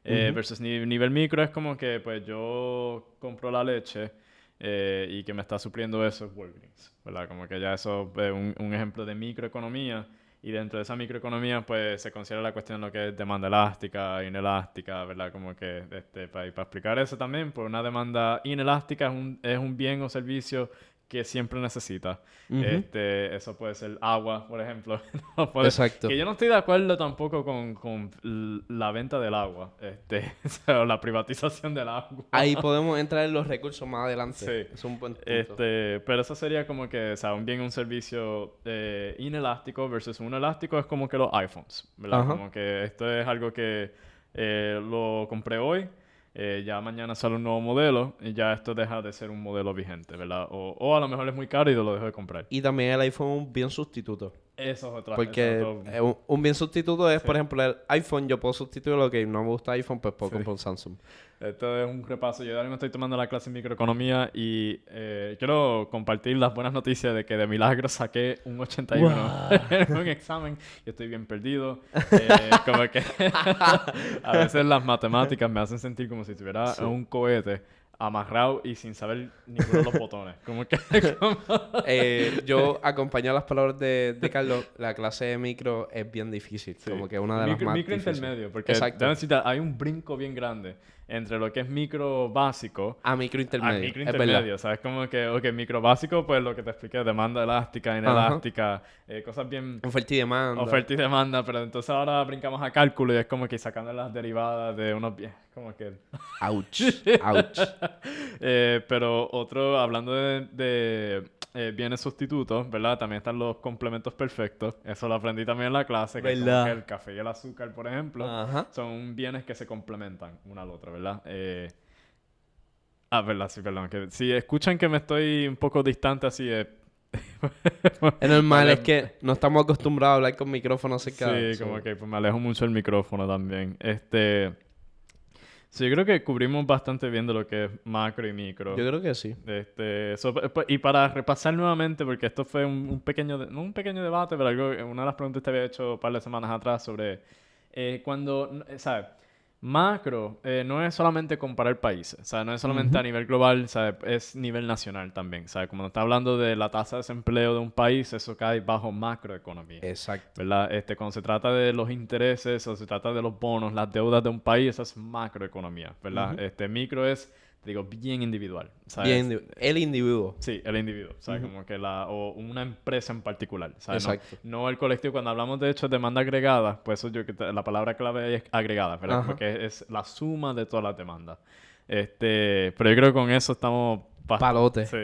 Ujú. Versus nivel micro es como que pues yo compro la leche y que me está supliendo eso es Walgreens, ¿verdad? Como que ya eso es un ejemplo de microeconomía. Y dentro de esa microeconomía, pues se considera la cuestión de lo que es demanda elástica, inelástica, ¿verdad? Como que para explicar eso también, pues una demanda inelástica es un bien o servicio que siempre necesita. Ujú. Eso puede ser agua, por ejemplo. Exacto. Que yo no estoy de acuerdo tampoco con la venta del agua, o la privatización del agua. Ahí podemos entrar en los recursos más adelante. Sí. Es un buen punto. Pero eso sería como que, o sea, un bien, un servicio inelástico versus un elástico es como que los iPhones, ¿verdad? Ajá. Como que esto es algo que lo compré hoy, ya mañana sale un nuevo modelo y ya esto deja de ser un modelo vigente, ¿verdad? O a lo mejor es muy caro y lo dejo de comprar. Y también el iPhone es un bien sustituto. Eso es Porque otro... un bien sustituto es, Sí. por ejemplo, el iPhone. Yo puedo sustituirlo, que no me gusta iPhone, pues puedo Sí. comprar un Samsung. Esto es un repaso. Yo ahora mismo estoy tomando la clase de microeconomía y quiero compartir las buenas noticias de que de milagro saqué un 81 en un examen. Yo estoy bien perdido. Como que a veces las matemáticas me hacen sentir como si estuviera Sí. en un cohete amarrado y sin saber ninguno de los botones. Como que... Yo acompaño las palabras de Carlos. La clase de micro es bien difícil. Sí. Como que una de las más Micro difíciles. intermedio, porque Exacto. déjame decirte, hay un brinco bien grande entre lo que es micro básico A micro a intermedio. micro Es verdad. intermedio. ¿Sabes? Como que, ok, micro básico, pues lo que te expliqué, demanda elástica, Ajá. inelástica, cosas bien Oferta y demanda. oferta y demanda, pero entonces ahora brincamos a cálculo y es como que sacando las derivadas de unos bien, como que... Ouch. Ouch. Pero otro, hablando de bienes sustitutos, ¿verdad? También están los complementos perfectos. Eso lo aprendí también en la clase, que es como que ¿Verdad? el café y el azúcar, por ejemplo, Ajá. son bienes que se complementan uno al otro, ¿verdad? Verdad, sí, perdón. Que, si escuchan que me estoy un poco distante así, Es normal, es vale, que no estamos acostumbrados a hablar con micrófonos cerca. sí, como que pues, me alejo mucho el micrófono también. Sí, yo creo que cubrimos bastante bien de lo que es macro y micro. Yo creo que sí. Y para repasar nuevamente, porque esto fue un pequeño, no un pequeño debate, pero una de las preguntas que te había hecho un par de semanas atrás sobre ¿sabes? Macro no es solamente comparar países, ¿sabes? No es solamente a Ujú. nivel global, ¿sabes? Es nivel nacional también, ¿sabes? Como está hablando de la tasa de desempleo de un país, eso cae bajo macroeconomía. Exacto. ¿Verdad? Cuando se trata de los intereses o se trata de los bonos, las deudas de un país, eso es macroeconomía, ¿verdad? Ujú. Micro es, te digo, bien individual, Bien, ¿sabes? el individuo. Sí, el individuo, ¿sabes? Ujú. Como que o una empresa en particular, ¿sabes? No, Exacto. no el colectivo. Cuando hablamos de hecho de demanda agregada, pues eso la palabra clave es agregada, ¿verdad? Como Ajá. que es la suma de todas las demandas. Pero yo creo que con eso estamos bastante, Palote. sí.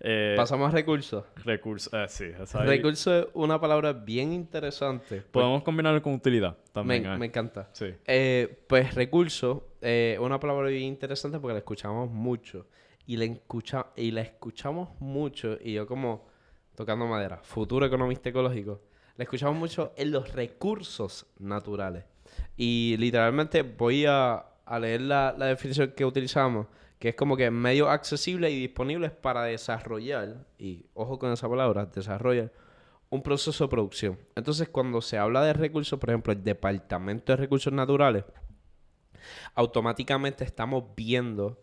Eh, Pasamos a recursos. recursos, sí, es ahí. Recurso es una palabra bien interesante. Podemos combinarlo con utilidad también, Me encanta. sí. Pues recurso es una palabra bien interesante porque la escuchamos mucho. Y la escuchamos mucho. Y yo como tocando madera, futuro economista ecológico. La escuchamos mucho en los recursos naturales. Y literalmente voy a leer la definición que utilizamos, que es como que medios accesibles y disponibles para desarrollar, y ojo con esa palabra, desarrollar un proceso de producción. Entonces, cuando se habla de recursos, por ejemplo, el Departamento de Recursos Naturales, automáticamente estamos viendo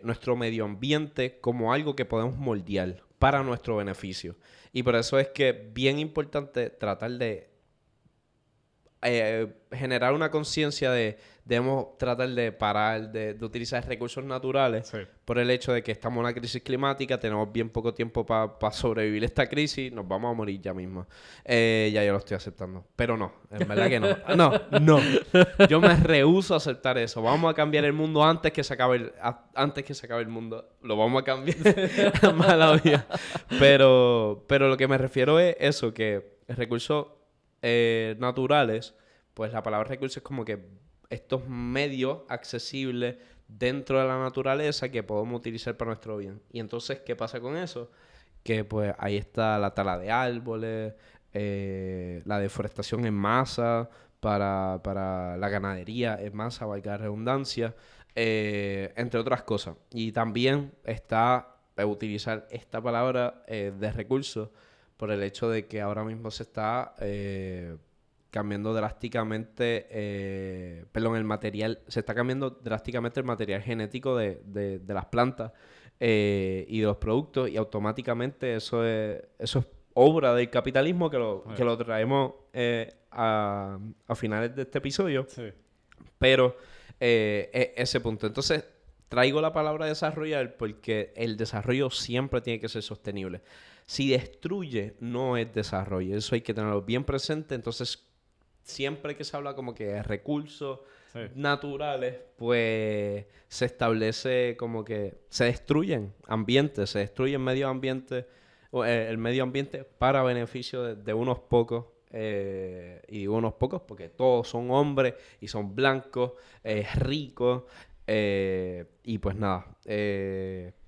nuestro medio ambiente como algo que podemos moldear para nuestro beneficio. Y por eso es que es bien importante tratar de generar una conciencia de debemos tratar de parar de utilizar recursos naturales Sí. por el hecho de que estamos en una crisis climática, tenemos bien poco tiempo para sobrevivir esta crisis, nos vamos a morir ya mismo. Ya yo lo estoy aceptando. Pero no, en verdad que no. No, no. Yo me rehúso a aceptar eso. Vamos a cambiar el mundo antes que se acabe antes que se acabe el mundo. Lo vamos a cambiar. Mala vida. Pero lo que me refiero es eso, que el recurso naturales, pues la palabra recurso es como que estos medios accesibles dentro de la naturaleza que podemos utilizar para nuestro bien. Y entonces, ¿qué pasa con eso? Que pues ahí está la tala de árboles, la deforestación en masa para la ganadería en masa, valga la redundancia, entre otras cosas. Y también está utilizar esta palabra de recursos por el hecho de que ahora mismo se está cambiando drásticamente, perdón, se está cambiando drásticamente el material genético de las plantas y de los productos y automáticamente eso es obra del capitalismo que lo traemos a finales de este episodio, Sí. pero ese punto. Entonces, traigo la palabra desarrollar porque el desarrollo siempre tiene que ser sostenible. Si destruye, no es desarrollo. Eso hay que tenerlo bien presente. Entonces, siempre que se habla como que de recursos Sí. naturales, pues se establece como que se destruyen ambientes, se destruyen medio ambiente, el medio ambiente para beneficio de unos pocos. Y digo unos pocos porque todos son hombres y son blancos, ricos, y pues nada,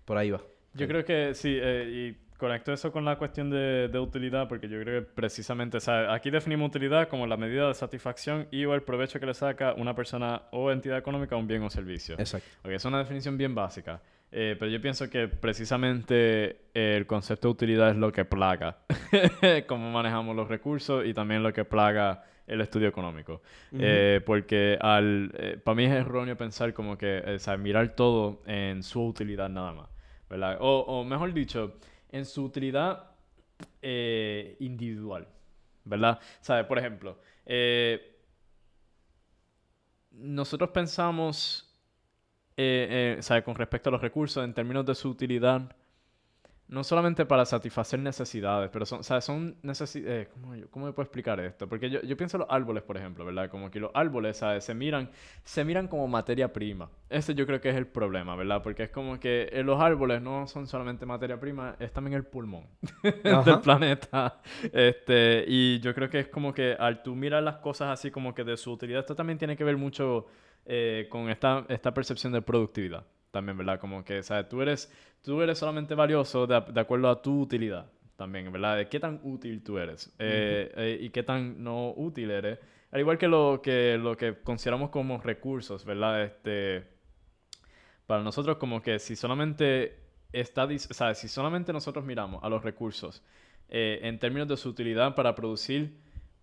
por ahí va. Yo creo que sí, y conecto eso con la cuestión de utilidad, porque yo creo que precisamente, o sea, aquí definimos utilidad como la medida de satisfacción y o el provecho que le saca una persona o entidad económica a un bien o servicio. Exacto. Ok, es una definición bien básica, pero yo pienso que precisamente el concepto de utilidad es lo que plaga cómo manejamos los recursos y también lo que plaga el estudio económico. Ujú. Porque para mí es erróneo pensar como que, o sea, mirar todo en su utilidad nada más. ¿Verdad? O mejor dicho, en su utilidad individual, ¿verdad? ¿Sabes? Por ejemplo, nosotros pensamos ¿Sabes? Con respecto a los recursos, en términos de su utilidad, no solamente para satisfacer necesidades, pero son, ¿sabes? Son necesidades... ¿cómo me puedo explicar esto? Porque yo pienso en los árboles, por ejemplo, ¿verdad? Como que los árboles, ¿sabes? Se miran como materia prima. Ese yo creo que es el problema, ¿verdad? Porque es como que los árboles no son solamente materia prima, es también el pulmón del Ajá. planeta. Y yo creo que es como que al tú mirar las cosas así como que de su utilidad, esto también tiene que ver mucho con esta percepción de productividad. También, ¿verdad? Como que, ¿sabes? Tú eres solamente valioso de acuerdo a tu utilidad también, ¿verdad? De qué tan útil tú eres Ujú. y qué tan no útil eres. Al igual que lo que consideramos como recursos, ¿verdad? Para nosotros como que si solamente ¿sabes? Si solamente nosotros miramos a los recursos en términos de su utilidad para producir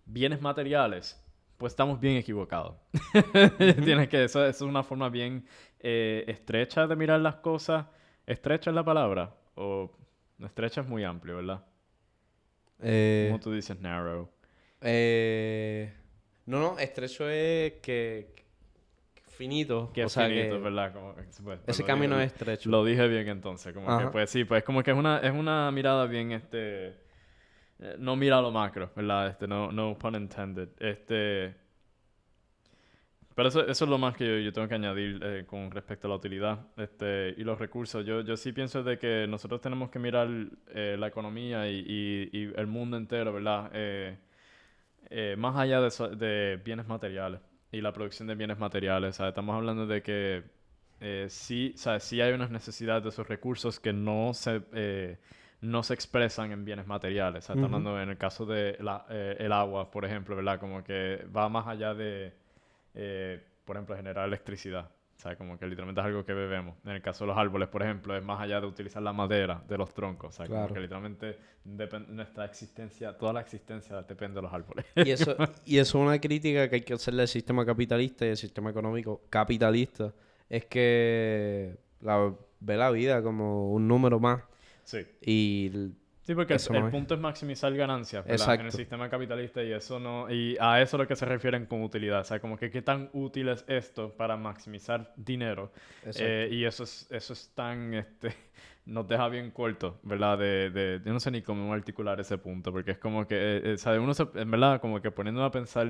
bienes materiales, pues estamos bien equivocados. Ujú. Eso es una forma bien estrecha de mirar las cosas. ¿Estrecha es la palabra? O estrecha es muy amplio, ¿verdad? Como Eh, tú dices, narrow. eh, no, no, estrecho es que finito. Que O es sea finito, que ¿verdad? Pues ese camino es estrecho. lo dije bien entonces. Como que, Ajá. pues sí, pues como que es una mirada bien, no mira lo macro, ¿verdad? No pun intended. Pero eso es lo más que yo tengo que añadir con respecto a la utilidad y los recursos. Yo sí pienso de que nosotros tenemos que mirar la economía y el mundo entero, ¿verdad? Más allá de bienes materiales y la producción de bienes materiales. ¿Sabes? Estamos hablando de que sí, ¿sabes? Sí hay unas necesidades de esos recursos que no se expresan en bienes materiales. ¿Sabes? Estamos Ujú. hablando en el caso de el agua, por ejemplo, ¿verdad? Como que va más allá de por ejemplo, generar electricidad. O sea, como que literalmente es algo que bebemos. En el caso de los árboles, por ejemplo, es más allá de utilizar la madera de los troncos. O sea, como que Claro. literalmente nuestra existencia, toda la existencia depende de los árboles. Y eso es una crítica que hay que hacerle al sistema capitalista y al sistema económico capitalista. Es que ve la vida como un número más. Sí. Y Sí, porque el, eso el no es. punto es maximizar ganancias, ¿verdad? En el Exacto. sistema capitalista y eso no, y a eso es lo que se refieren con utilidad. O sea, como que qué tan útil es esto para maximizar dinero. Exacto. Y eso es tan, nos deja bien corto, ¿verdad? Yo no sé ni cómo articular ese punto, porque es como que, ¿sabe? En verdad, como que poniéndome a pensar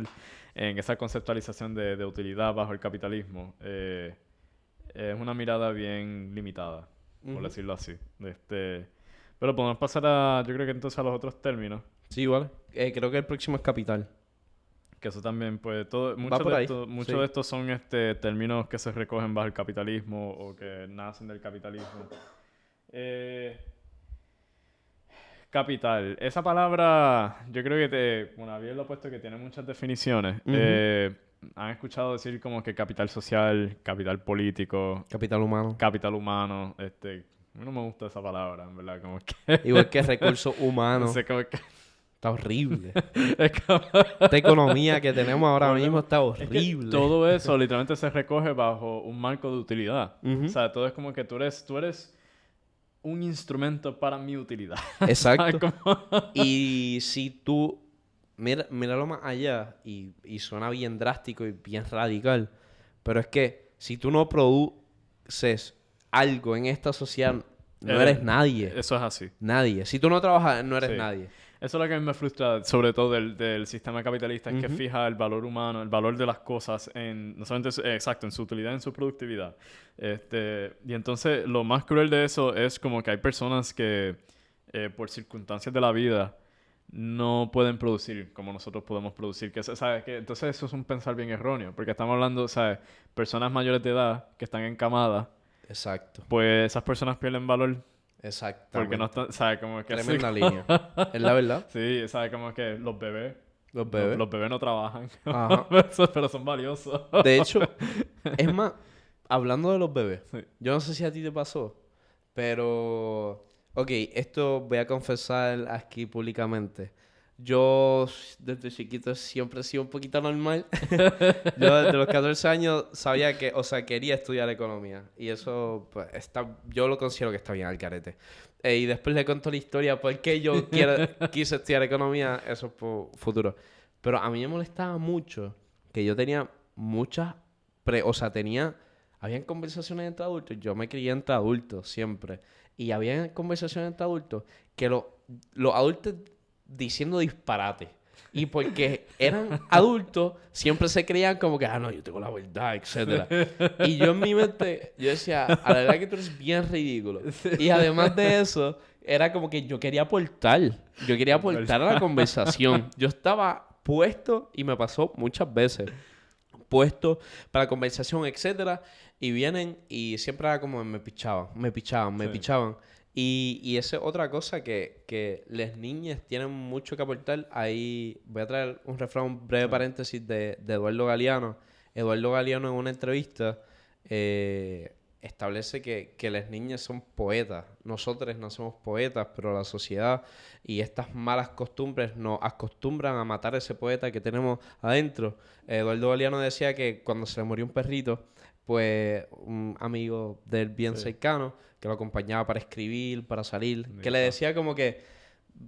en esa conceptualización de utilidad bajo el capitalismo, es una mirada bien limitada, por Ujú. decirlo así. Pero podemos pasar yo creo que entonces a los otros términos, Sí, igual. Creo que el próximo es capital. que eso también, pues, Va por ahí. muchos de Sí. estos son términos que se recogen bajo el capitalismo o que nacen del capitalismo. Eh, Capital. Esa palabra, yo creo que bueno, había lo puesto que tiene muchas definiciones. Ujú. Han escuchado decir como que capital social, capital político, Capital humano. capital humano. A mí no me gusta esa palabra, en verdad, como que, Igual que recursos no humanos. sé, como que, Está horrible. es como- Esta economía que tenemos ahora mismo volvemos. está Es que horrible. todo eso literalmente se recoge bajo un marco de utilidad. O Ujú. sea, todo es como que tú eres un instrumento para mi utilidad. ¿Sabes? Exacto. Como... Y si tú, míralo más allá, y suena bien drástico y bien radical, pero es que si tú no produces algo en esta sociedad, no Eh, eres nadie. Eso es así. Nadie. Si tú no trabajas, no eres Sí. nadie. Eso es lo que a mí me frustra, sobre todo del sistema capitalista, es que Ujú. fija el valor humano, el valor de las cosas no solamente, exacto, en su utilidad, en su productividad. Y entonces lo más cruel de eso es como que hay personas que por circunstancias de la vida no pueden producir como nosotros podemos producir. ¿Sabes? Entonces eso es un pensar bien erróneo, porque estamos hablando, ¿sabes? Personas mayores de edad que están encamadas, Exacto. pues esas personas pierden valor porque no Exactamente. están, ¿sabes? Como que así. Tremenda línea. Es la verdad. Sí, ¿sabes? Como que los bebés, Los los, bebés. los bebés no trabajan, Ajá. pero son valiosos. De hecho, es más, hablando de los bebés, Sí. yo no sé si a ti te pasó, pero, ok, esto voy a confesar aquí públicamente. Yo desde chiquito siempre he sido un poquito normal. Yo desde los 14 años sabía que, o sea, quería estudiar economía. Y eso, pues, yo lo considero que está bien al carete. Y después le conto la historia por qué yo quise estudiar economía, eso es por futuro. Pero a mí me molestaba mucho que yo tenía muchas, o sea, tenía habían conversaciones entre adultos, yo me crié entre adultos siempre, y habían conversaciones entre adultos que los adultos diciendo disparate. Y porque eran adultos, siempre se creían como que, no, yo tengo la verdad, etcétera. Y yo en mi mente, yo decía, a la verdad que tú eres bien ridículo. Y además de eso, era como que yo quería aportar. Yo quería aportar a la conversación. Yo estaba puesto, y me pasó muchas veces, puesto para conversación, etcétera. Y vienen y siempre era como me pichaban. Y esa es otra cosa que las niñas tienen mucho que aportar. Ahí voy a traer un refrán, un breve paréntesis de Eduardo Galeano. Eduardo Galeano en una entrevista establece que las niñas son poetas. Nosotros no somos poetas, pero la sociedad y estas malas costumbres nos acostumbran a matar a ese poeta que tenemos adentro. Eduardo Galeano decía que cuando se le murió un perrito, pues un amigo del bien cercano que lo acompañaba para escribir, para salir, que le decía como que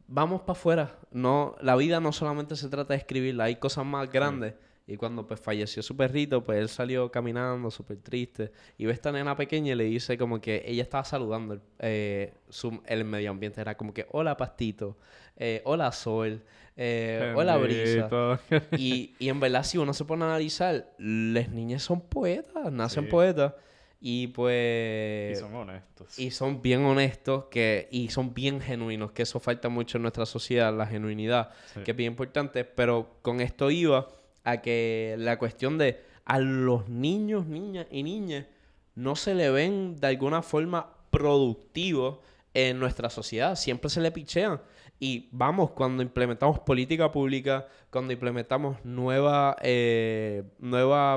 vamos para afuera, no, la vida no solamente se trata de escribirla, hay cosas más grandes. Y cuando pues falleció su perrito, pues él salió caminando súper triste y ve a esta nena pequeña y le dice como que ella estaba saludando el medio ambiente, era como que hola pastito, hola sol, hola brisa. Y en verdad si uno se pone a analizar, las niñas son poetas, nacen poetas. Y pues... Y son honestos. Y son bien honestos y son bien genuinos, que eso falta mucho en nuestra sociedad, la genuinidad, que es bien importante. Pero con esto iba a que la cuestión de a los niños, niñas y niñas no se le ven de alguna forma productivos en nuestra sociedad. Siempre se le pichean. Y vamos, cuando implementamos política pública, cuando implementamos nueva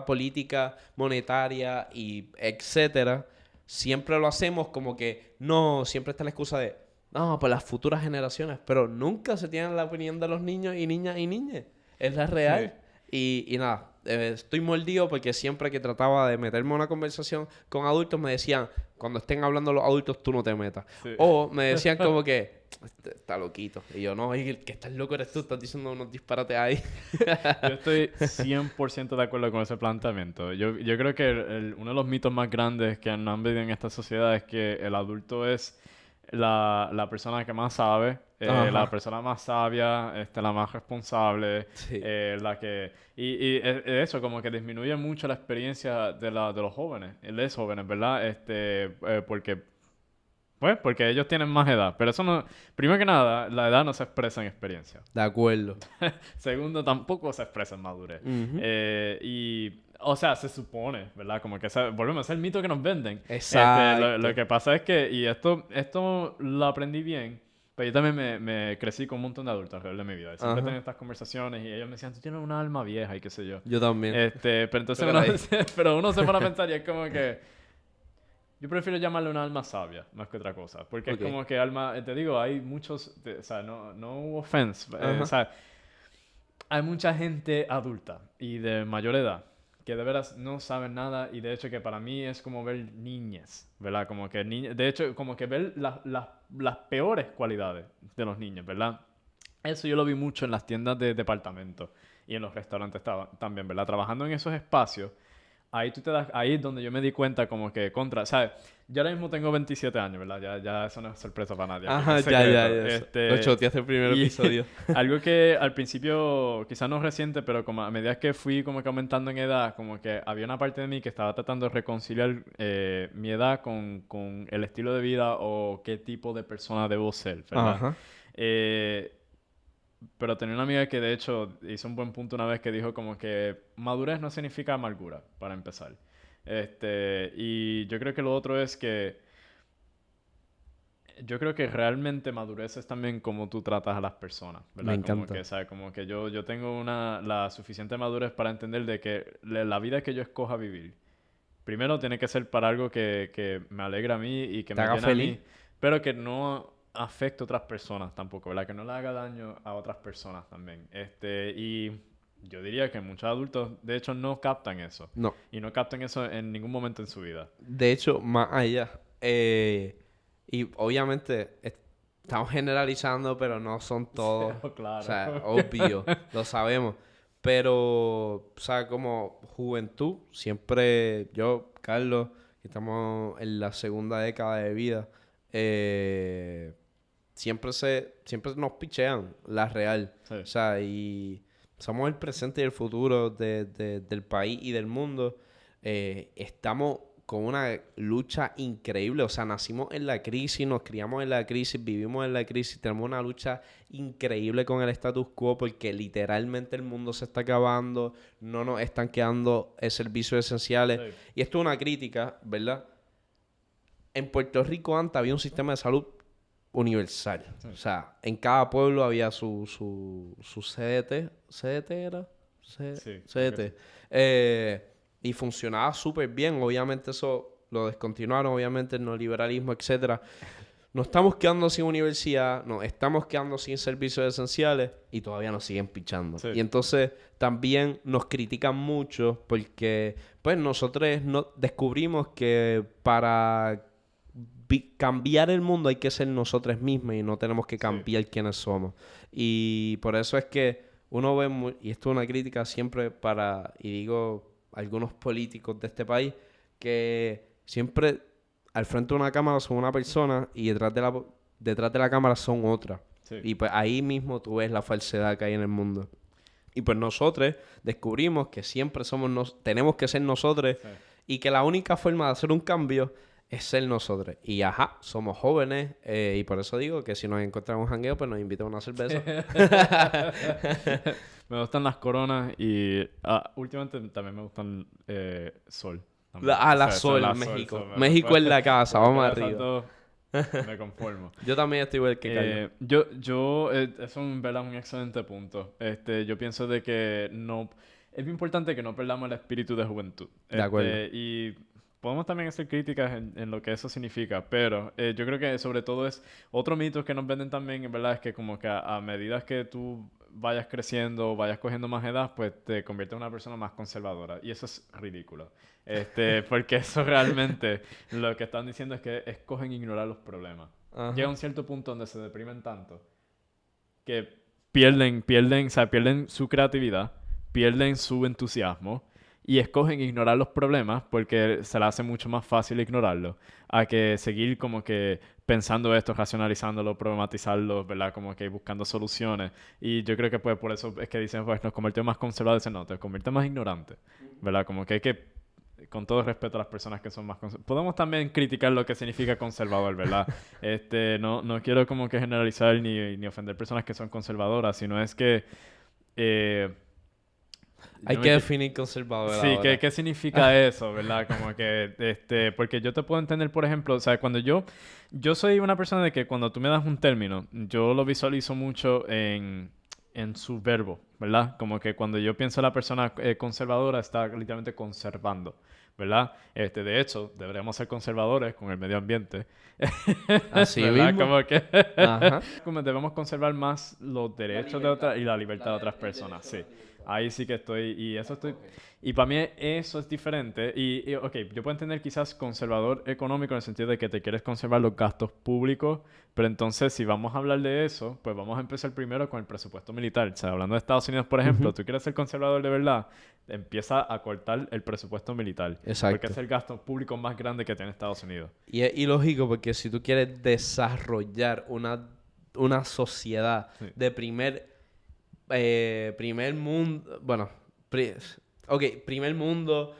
política monetaria y etcétera, siempre lo hacemos como que no, siempre está la excusa de no, pues las futuras generaciones, pero nunca se tiene la opinión de los niños y niñas. Es la real. Y nada, estoy mordido porque siempre que trataba de meterme en una conversación con adultos me decían, cuando estén hablando los adultos, tú no te metas. O me decían como que, está loquito. Y yo, no, el que estás loco eres tú, estás diciendo unos disparates ahí. Yo estoy 100% de acuerdo con ese planteamiento. Yo creo que uno de los mitos más grandes que han vivido en esta sociedad es que el adulto es la persona que más sabe, la persona más sabia, la más responsable, la que... Y eso, como que disminuye mucho la experiencia de los jóvenes, de jóvenes, ¿verdad? Porque ellos tienen más edad. Pero eso no... Primero que nada, la edad no se expresa en experiencia. De acuerdo. Segundo, tampoco se expresa en madurez. O sea, se supone, ¿verdad? Como que volvemos a ser el mito que nos venden. Exacto. Lo que pasa es que, y esto lo aprendí bien, pero yo también me crecí con un montón de adultos alrededor de mi vida. Y siempre tenía estas conversaciones y ellos me decían, tú tienes una alma vieja y qué sé yo. Yo también. Pero entonces pero uno se pone a pensar y es como que yo prefiero llamarle una alma sabia más que otra cosa. Porque es como que te digo, hay muchos, o sea, no offense, o sea, hay mucha gente adulta y de mayor edad que de veras no saben nada y de hecho que para mí es como ver niñas, ¿verdad? Como que de hecho, como que ver las peores cualidades de los niños, ¿verdad? Eso yo lo vi mucho en las tiendas de departamento y en los restaurantes también, ¿verdad? Trabajando en esos espacios, ahí ahí es donde yo me di cuenta como que ¿sabes? Yo ahora mismo tengo 27 años, ¿verdad? Ya eso no es sorpresa para nadie. Ajá, ya. Lo choteaste el primer episodio. Algo que al principio, quizás no es reciente, pero como a medida que fui como que aumentando en edad, como que había una parte de mí que estaba tratando de reconciliar mi edad con el estilo de vida o qué tipo de persona debo ser, ¿verdad? Ajá. Pero tenía una amiga que de hecho hizo un buen punto una vez que dijo como que madurez no significa amargura, para empezar. Y yo creo que lo otro es que yo creo que realmente madurez es también como tú tratas a las personas, ¿verdad? Me encanta. Como que, ¿sabes? Como que yo tengo la suficiente madurez para entender de que la vida que yo escoja vivir, primero tiene que ser para algo que me alegra a mí y que me llena a mí, pero que no afecte a otras personas tampoco, ¿verdad? Que no le haga daño a otras personas también. Y yo diría que muchos adultos, de hecho, no captan eso. No. Y no captan eso en ningún momento en su vida. De hecho, más allá. Y obviamente estamos generalizando, pero no son todos. Claro. O sea, obvio, lo sabemos. Pero, o sea, como juventud, siempre yo, Carlos, que estamos en la segunda década de vida, siempre nos pichean la real. Sí. O sea, y somos el presente y el futuro del país y del mundo. Estamos con una lucha increíble. O sea, nacimos en la crisis, nos criamos en la crisis, vivimos en la crisis. Tenemos una lucha increíble con el status quo porque literalmente el mundo se está acabando. No nos están quedando servicios esenciales. Sí. Y esto es una crítica, ¿verdad? En Puerto Rico antes había un sistema de salud universal. Sí. O sea, en cada pueblo había su CDT. ¿CDT era? Sí, creo que CDT. Y funcionaba súper bien. Obviamente eso lo descontinuaron, obviamente el neoliberalismo, etcétera. Nos estamos quedando sin universidad, nos estamos quedando sin servicios esenciales y todavía nos siguen pichando. Sí. Y entonces también nos critican mucho porque pues nosotros descubrimos que para cambiar el mundo hay que ser nosotros mismos y no tenemos que Sí. cambiar quiénes somos. Y por eso es que uno ve, y esto es una crítica siempre para, y digo, algunos políticos de este país, que siempre al frente de una cámara son una persona y detrás de la cámara son otra. Sí. Y pues ahí mismo tú ves la falsedad que hay en el mundo. Y pues nosotros descubrimos que siempre tenemos que ser nosotros Sí. y que la única forma de hacer un cambio es ser nosotros. Y somos jóvenes y por eso digo que si nos encontramos un jangueo, pues nos invitan a una cerveza. Me gustan las coronas y últimamente también me gustan Sol. También. La O sea, Sol, la México. Sol, México en la casa, vamos Esas arriba. dos, me conformo. Yo también estoy igual que Carlos. Eso es un excelente punto. Yo pienso de que no... Es muy importante que no perdamos el espíritu de juventud. De acuerdo. Y podemos también hacer críticas en lo que eso significa, pero yo creo que sobre todo es... Otro mito que nos venden también, en verdad, es que como que a medida que tú vayas creciendo, vayas cogiendo más edad, pues te conviertes en una persona más conservadora. Y eso es ridículo. Porque eso realmente lo que están diciendo es que escogen ignorar los problemas. Ajá. Llega un cierto punto donde se deprimen tanto que pierden su creatividad, pierden su entusiasmo y escogen ignorar los problemas porque se les hace mucho más fácil ignorarlos a que seguir como que pensando esto, racionalizándolo, problematizarlo, ¿verdad? Como que buscando soluciones. Y yo creo que pues por eso es que dicen, pues nos convertimos más conservadores. No, te convierte más ignorante, ¿verdad? Como que hay que, con todo respeto a las personas que son más conservadoras. Podemos también criticar lo que significa conservador, ¿verdad? No quiero como que generalizar ni ofender personas que son conservadoras, sino es que... Hay que definir conservador Sí, ahora. ¿qué significa eso, verdad? Como que, porque yo te puedo entender, por ejemplo, o sea, cuando yo soy una persona de que cuando tú me das un término, yo lo visualizo mucho en su verbo, ¿verdad? Como que cuando yo pienso en la persona conservadora, está literalmente conservando, ¿verdad? De hecho, deberíamos ser conservadores con el medio ambiente. Así ¿Verdad? mismo. Como que Ajá. como debemos conservar más los derechos de otras y la libertad de otras personas, sí. Ahí sí que estoy, y para mí eso es diferente. Ok, yo puedo entender quizás conservador económico en el sentido de que te quieres conservar los gastos públicos, pero entonces si vamos a hablar de eso, pues vamos a empezar primero con el presupuesto militar. O sea, hablando de Estados Unidos, por ejemplo, tú quieres ser conservador de verdad, empieza a cortar el presupuesto militar. Exacto. Porque es el gasto público más grande que tiene Estados Unidos. Y es ilógico porque si tú quieres desarrollar una sociedad Sí. de primer mundo, bueno, primer mundo,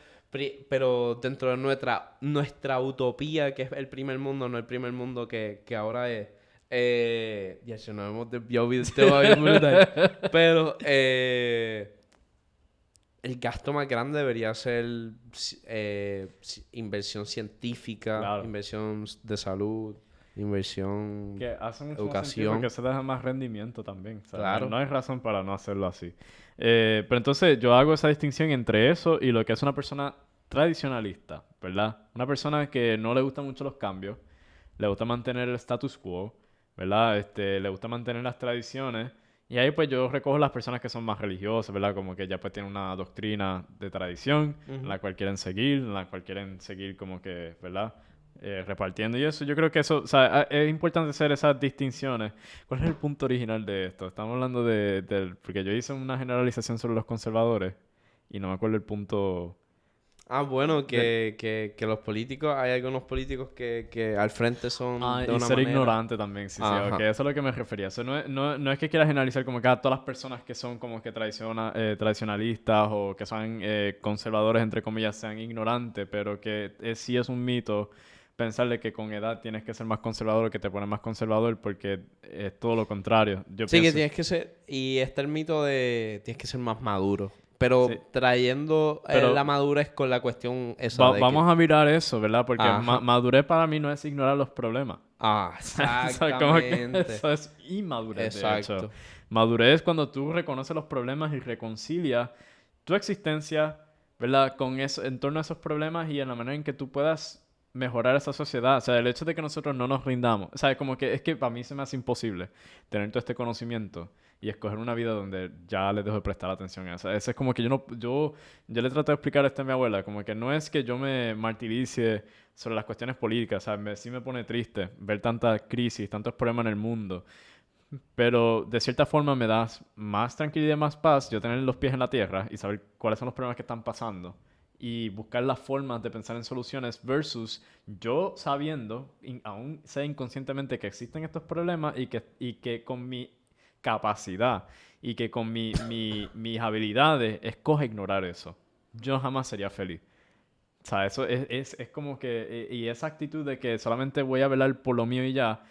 pero dentro de nuestra utopía, que es el primer mundo, no el primer mundo que ahora es. Ya se nos hemos desviado bien brutal. Pero el gasto más grande debería ser inversión científica, Claro. inversión de salud, inversión... Que hace mucho más sentido Educación. porque se deja más rendimiento también. O sea, Claro. no hay razón para no hacerlo así. Pero entonces yo hago esa distinción entre eso y lo que es una persona tradicionalista, ¿verdad? Una persona que no le gustan mucho los cambios, le gusta mantener el status quo, ¿verdad? Le gusta mantener las tradiciones. Y ahí pues yo recojo las personas que son más religiosas, ¿verdad? Como que ya pues tienen una doctrina de tradición, en la cual quieren seguir, en la cual quieren seguir como que, ¿verdad? repartiendo y eso. Yo creo que eso, o sea, es importante hacer esas distinciones. ¿Cuál es el punto original de esto? Estamos hablando porque yo hice una generalización sobre los conservadores y no me acuerdo el punto Bueno, del... que los políticos, hay algunos políticos que al frente son de y una ser manera. ignorante también, sí, Ajá. ok, eso es a lo que me refería. Eso no es que quieras generalizar como que a todas las personas que son como que tradicionalistas o que son conservadores, entre comillas, sean ignorantes, pero que sí es un mito pensarle que con edad tienes que ser más conservador o que te pone más conservador porque es todo lo contrario. Yo Sí, que pienso, tienes que ser, y está el mito de tienes que ser más maduro, pero sí, trayendo la pero madurez con la cuestión esa de que... vamos a mirar eso, ¿verdad? Porque Ajá. madurez para mí no es ignorar los problemas. O sea, como que Exactamente. eso es inmadurez, de hecho. Exacto. Madurez es cuando tú reconoces los problemas y reconcilias tu existencia, ¿verdad? Con eso, en torno a esos problemas y en la manera en que tú puedas mejorar esa sociedad. O sea, el hecho de que nosotros no nos rindamos. O sea, como que es que para mí se me hace imposible tener todo este conocimiento y escoger una vida donde ya le dejo de prestar atención a eso. Eso es como que yo le trato de explicar esto a mi abuela, como que no es que yo me martirice sobre las cuestiones políticas, o sea, sí me pone triste ver tanta crisis, tantos problemas en el mundo, pero de cierta forma me da más tranquilidad y más paz yo tener los pies en la tierra y saber cuáles son los problemas que están pasando y buscar las formas de pensar en soluciones versus yo sabiendo, aún sea inconscientemente que existen estos problemas y que con mi capacidad y que con mis habilidades escoge ignorar eso. Yo jamás sería feliz. O sea, eso es como que... Y esa actitud de que solamente voy a velar por lo mío y ya,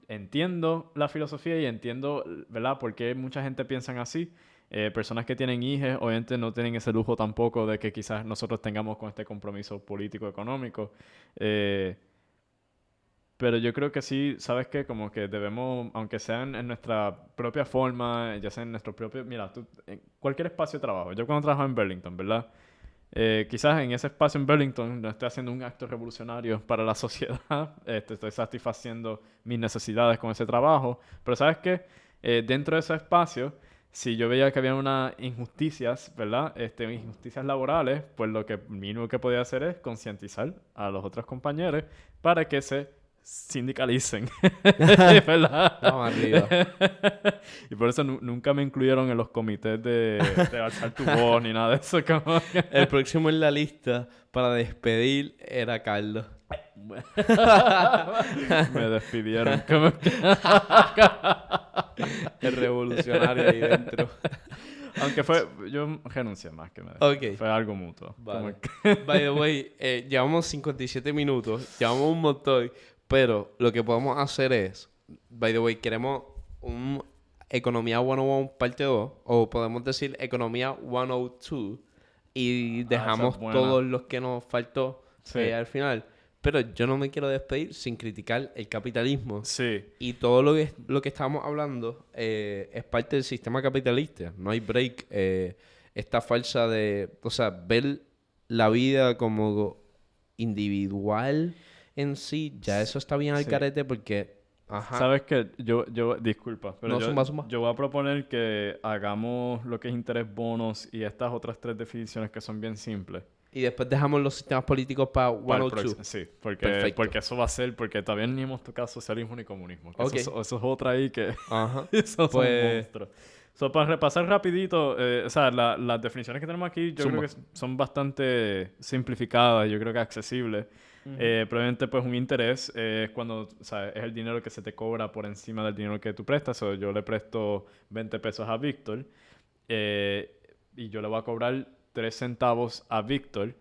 entiendo la filosofía y entiendo, ¿verdad? Por qué mucha gente piensan así. Personas que tienen hijos, obviamente no tienen ese lujo tampoco de que quizás nosotros tengamos con este compromiso político-económico. Eh, pero yo creo que sí, ¿sabes qué? Como que debemos, aunque sea en nuestra propia forma, ya sea en nuestro propio... Mira, tú, en cualquier espacio de trabajo. Yo cuando trabajaba en Burlington, ¿verdad? Quizás en ese espacio en Burlington no estoy haciendo un acto revolucionario para la sociedad, estoy satisfaciendo mis necesidades con ese trabajo, pero ¿sabes qué? Dentro de ese espacio, si yo veía que había unas injusticias, ¿verdad? Injusticias laborales, pues lo que mínimo que podía hacer es concientizar a los otros compañeros para que se sindicalicen, ¿verdad? Vamos arriba. Y por eso nunca me incluyeron en los comités de alzar tu voz ni nada de eso. Como El próximo en la lista para despedir era Carlos. me despidieron. Como que... El revolucionario ahí dentro. Aunque yo renuncié más que me Ok. fue algo mutuo. Como Vale. que- By the way, llevamos 57 minutos, llevamos un montón, pero lo que podemos hacer es, by the way, queremos un Economía 101 parte 2, o podemos decir Economía 102, y esa es dejamos buena. todos los que nos faltó Sí. al final. Pero yo no me quiero despedir sin criticar el capitalismo. Sí. Y todo lo que estamos hablando es parte del sistema capitalista. No hay break. Esta falsa de... O sea, ver la vida como individual en sí, ya eso está bien al Sí. carete porque... Ajá. ¿Sabes qué? Disculpa, pero No, zumba. yo voy a proponer que hagamos lo que es interés bonos y estas otras tres definiciones que son bien simples. Y después dejamos los sistemas políticos para Para el 102. próximo. Sí, Perfecto. porque eso va a ser, porque todavía ni hemos tocado socialismo ni comunismo. Que Ok. eso es otra ahí que Ajá. esos son Pues... monstruos. So, para repasar rapidito, o sea, las definiciones que tenemos aquí yo Zumba. creo que son bastante simplificadas, yo creo que accesibles. Probablemente pues un interés es cuando, o sea, es el dinero que se te cobra por encima del dinero que tú prestas. O yo le presto 20 pesos a Víctor y yo le voy a cobrar 3 centavos a Víctor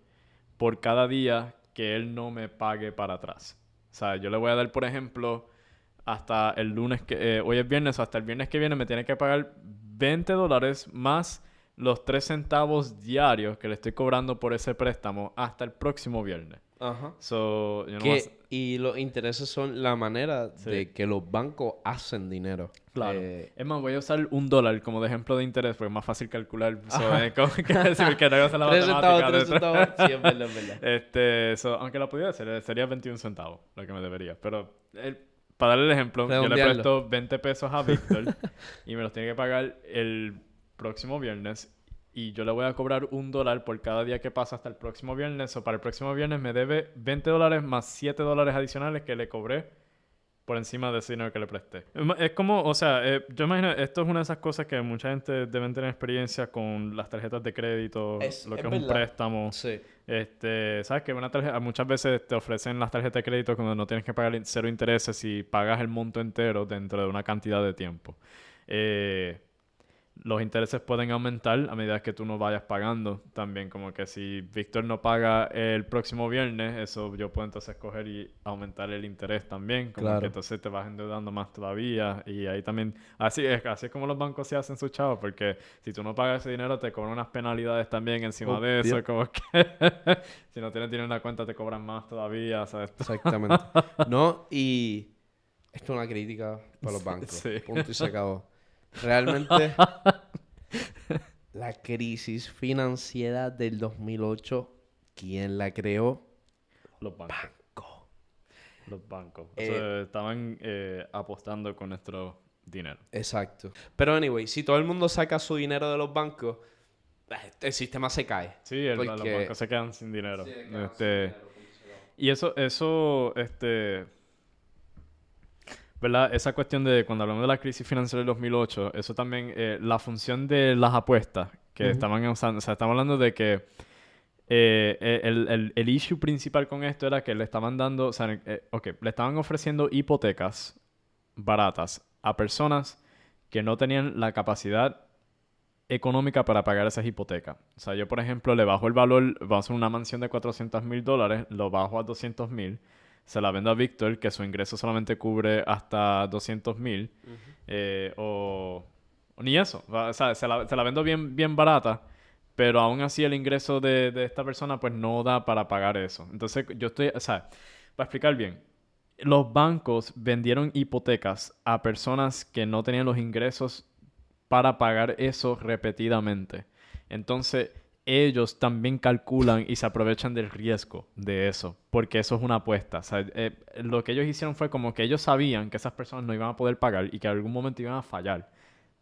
por cada día que él no me pague para atrás. O sea, yo le voy a dar, por ejemplo, hasta el lunes que... hoy es viernes, hasta el viernes que viene me tiene que pagar $20 más los 3 centavos diarios que le estoy cobrando por ese préstamo hasta el próximo viernes. Ajá. So, yo no voy a hacer- Y los intereses son la manera Sí. de que los bancos hacen dinero. Claro. Es más, voy a usar $1 como de ejemplo de interés porque es más fácil calcular. So, como que decir que no voy a hacer la 3 centavos, matemática. 3 centavos. Sí, es verdad, es verdad. Aunque la pudiera hacer, sería 21 centavos lo que me debería. Pero para darle el ejemplo, yo le Redondearlo. presto 20 pesos a Víctor y me los tiene que pagar el próximo viernes. y yo le voy a cobrar $1 por cada día que pasa hasta el próximo viernes, o para el próximo viernes me debe $20 más $7 adicionales que le cobré por encima de ese dinero que le presté. Es como, o sea, yo imagino, esto es una de esas cosas que mucha gente debe tener experiencia con las tarjetas de crédito, lo que es un verdad. préstamo. Sí. Sabes que una tarjeta, muchas veces te ofrecen las tarjetas de crédito cuando no tienes que pagar cero intereses y pagas el monto entero dentro de una cantidad de tiempo. Los intereses pueden aumentar a medida que tú no vayas pagando. También como que si Víctor no paga el próximo viernes, eso yo puedo entonces coger y aumentar el interés también. Como Claro. que entonces te vas endeudando más todavía. Y ahí también, así es como los bancos se hacen sus chavos, porque si tú no pagas ese dinero te cobran unas penalidades también encima de eso. Obvio. Como que si no tienes dinero en la cuenta te cobran más todavía, ¿sabes? Exactamente. No, y esto es una crítica para los bancos. Sí. Punto y se acabó. Realmente, la crisis financiera del 2008, ¿quién la creó? Los bancos. Banco. Los bancos. O sea, estaban apostando con nuestro dinero. Exacto. Pero anyway, si todo el mundo saca su dinero de los bancos, el sistema se cae. Sí, los Porque... bancos se quedan sin dinero. Sí, quedan sin dinero, punto y se acabó. Y ¿verdad? Esa cuestión de cuando hablamos de la crisis financiera del 2008, eso también, la función de las apuestas que Ujú. estaban usando, o sea, estamos hablando de que el issue principal con esto era que le estaban dando, o sea, le estaban ofreciendo hipotecas baratas a personas que no tenían la capacidad económica para pagar esas hipotecas. O sea, yo, por ejemplo, le bajo el valor, vamos a hacer una mansión de $400,000, lo bajo a $200,000, se la vendo a Víctor, que su ingreso solamente cubre hasta $200,000, o ni eso. O sea, se la vendo bien, bien barata, pero aún así el ingreso de esta persona pues no da para pagar eso. Entonces, yo estoy, o sea, para explicar bien, los bancos vendieron hipotecas a personas que no tenían los ingresos para pagar eso repetidamente. Entonces, ellos también calculan y se aprovechan del riesgo de eso, porque eso es una apuesta. O sea, lo que ellos hicieron fue como que ellos sabían que esas personas no iban a poder pagar y que en algún momento iban a fallar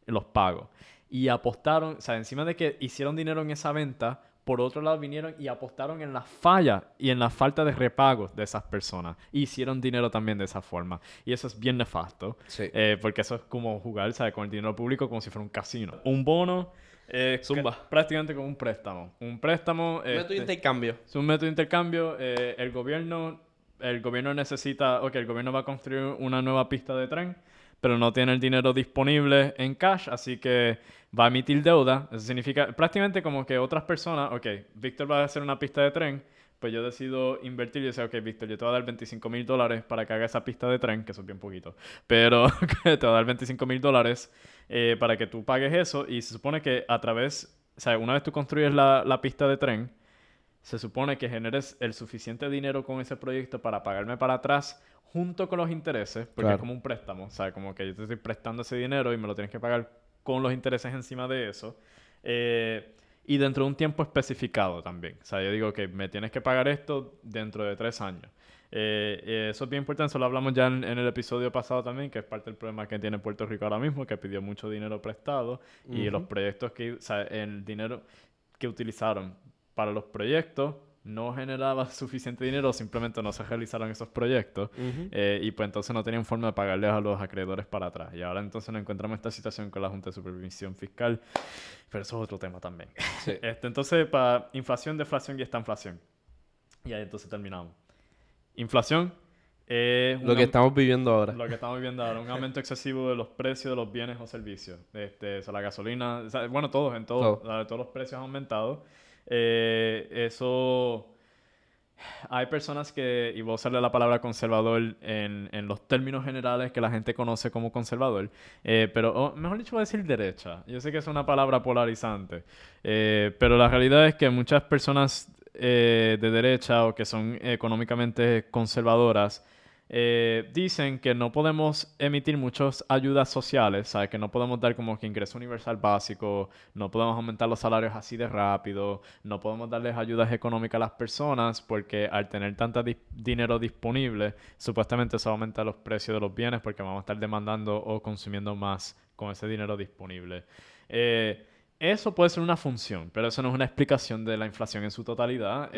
en los pagos. Y apostaron, o sea, encima de que hicieron dinero en esa venta, por otro lado vinieron y apostaron en la falla y en la falta de repagos de esas personas. Y hicieron dinero también de esa forma. Y eso es bien nefasto. Sí. Porque eso es como jugar, ¿sabes? Con el dinero público como si fuera un casino. Un bono Zumba. prácticamente como un préstamo. Un préstamo Método de intercambio. es un método de intercambio. El gobierno necesita, el gobierno va a construir una nueva pista de tren, pero no tiene el dinero disponible en cash, así que va a emitir deuda. Eso significa prácticamente como que otras personas, Víctor va a hacer una pista de tren, pues yo decido invertir y decir, Víctor, yo te voy a dar $25,000 para que haga esa pista de tren, que eso es bien poquito, pero te voy a dar $25,000 para que tú pagues eso, y se supone que o sea, una vez tú construyes la pista de tren, se supone que generes el suficiente dinero con ese proyecto para pagarme para atrás junto con los intereses, porque es Claro. como un préstamo, o sea, como que yo te estoy prestando ese dinero y me lo tienes que pagar con los intereses encima de eso. Y dentro de un tiempo especificado también. O sea, yo digo que me tienes que pagar esto dentro de 3 años. Eso es bien importante, eso lo hablamos ya en el episodio pasado también, que es parte del problema que tiene Puerto Rico ahora mismo, que pidió mucho dinero prestado y los proyectos o sea, el dinero que utilizaron para los proyectos no generaba suficiente dinero, simplemente no se realizaron esos proyectos, y pues entonces no tenían forma de pagarles a los acreedores para atrás. Y ahora entonces nos encontramos en esta situación con la Junta de Supervisión Fiscal, pero eso es otro tema también. Sí. Entonces, para inflación, deflación y estanflación. Y ahí entonces terminamos. Inflación es Lo que estamos viviendo ahora. lo que estamos viviendo ahora, un aumento excesivo de los precios de los bienes o servicios. O sea, la gasolina, o sea, bueno, todos todos los precios han aumentado. Eso, hay personas que, y voy a usarle la palabra conservador en los términos generales que la gente conoce como conservador, pero mejor dicho voy a decir derecha. Yo sé que es una palabra polarizante, pero la realidad es que muchas personas de derecha o que son económicamente conservadoras dicen que no podemos emitir muchas ayudas sociales, ¿sabes? Que no podemos dar como que ingreso universal básico, no podemos aumentar los salarios así de rápido, no podemos darles ayudas económicas a las personas porque al tener tanto dinero disponible, supuestamente eso aumenta los precios de los bienes, porque vamos a estar demandando o consumiendo más con ese dinero disponible. Eso puede ser una función, pero eso no es una explicación de la inflación en su totalidad,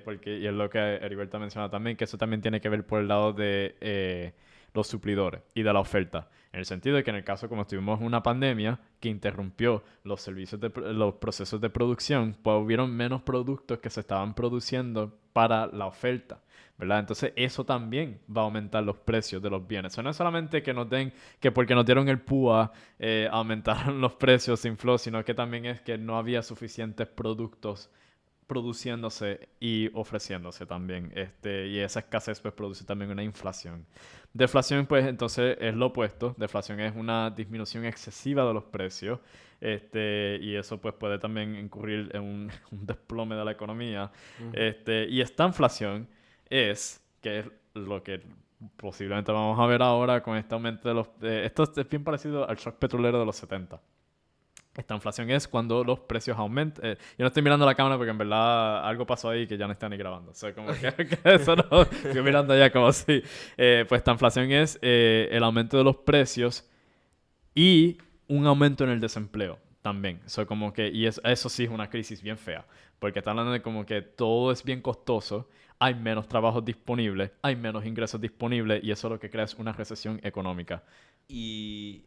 porque, y es lo que Heriberto menciona también, que eso también tiene que ver por el lado de los suplidores y de la oferta. En el sentido de que en el caso como tuvimos una pandemia que interrumpió los servicios los procesos de producción, pues hubieron menos productos que se estaban produciendo para la oferta, ¿verdad? Entonces eso también va a aumentar los precios de los bienes. Eso no es solamente que nos den, que porque nos dieron el PUA aumentaron los precios sin flow, sino que también es que no había suficientes productos produciéndose y ofreciéndose también. Y esa escasez pues produce también una inflación. Deflación pues entonces es lo opuesto. Deflación es una disminución excesiva de los precios. Y eso pues puede también incurrir en un desplome de la economía. Y esta inflación que es lo que posiblemente vamos a ver ahora con este aumento de los... esto es bien parecido al shock petrolero de los 70. Esta inflación es cuando los precios aumentan. Yo no estoy mirando la cámara porque en verdad algo pasó ahí que ya no está ni grabando. O sea, como que eso no... Estoy mirando allá como así. Pues esta inflación es el aumento de los precios y un aumento en el desempleo también. Como que, y eso sí es una crisis bien fea. Porque está hablando de como que todo es bien costoso, hay menos trabajos disponibles, hay menos ingresos disponibles y eso lo que crea es una recesión económica. Y...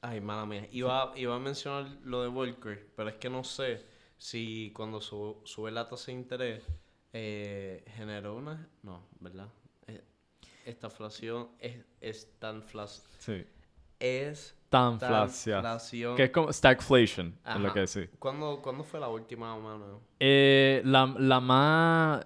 Ay, mala mía. Iba a mencionar lo de Volcker, pero es que no sé si cuando sube la tasa de interés generó una... No, ¿verdad? Esta inflación es tan Sí. Es Tanflación. Que es como stagflation, es lo que decís. ¿Cuándo fue la última mano? La más,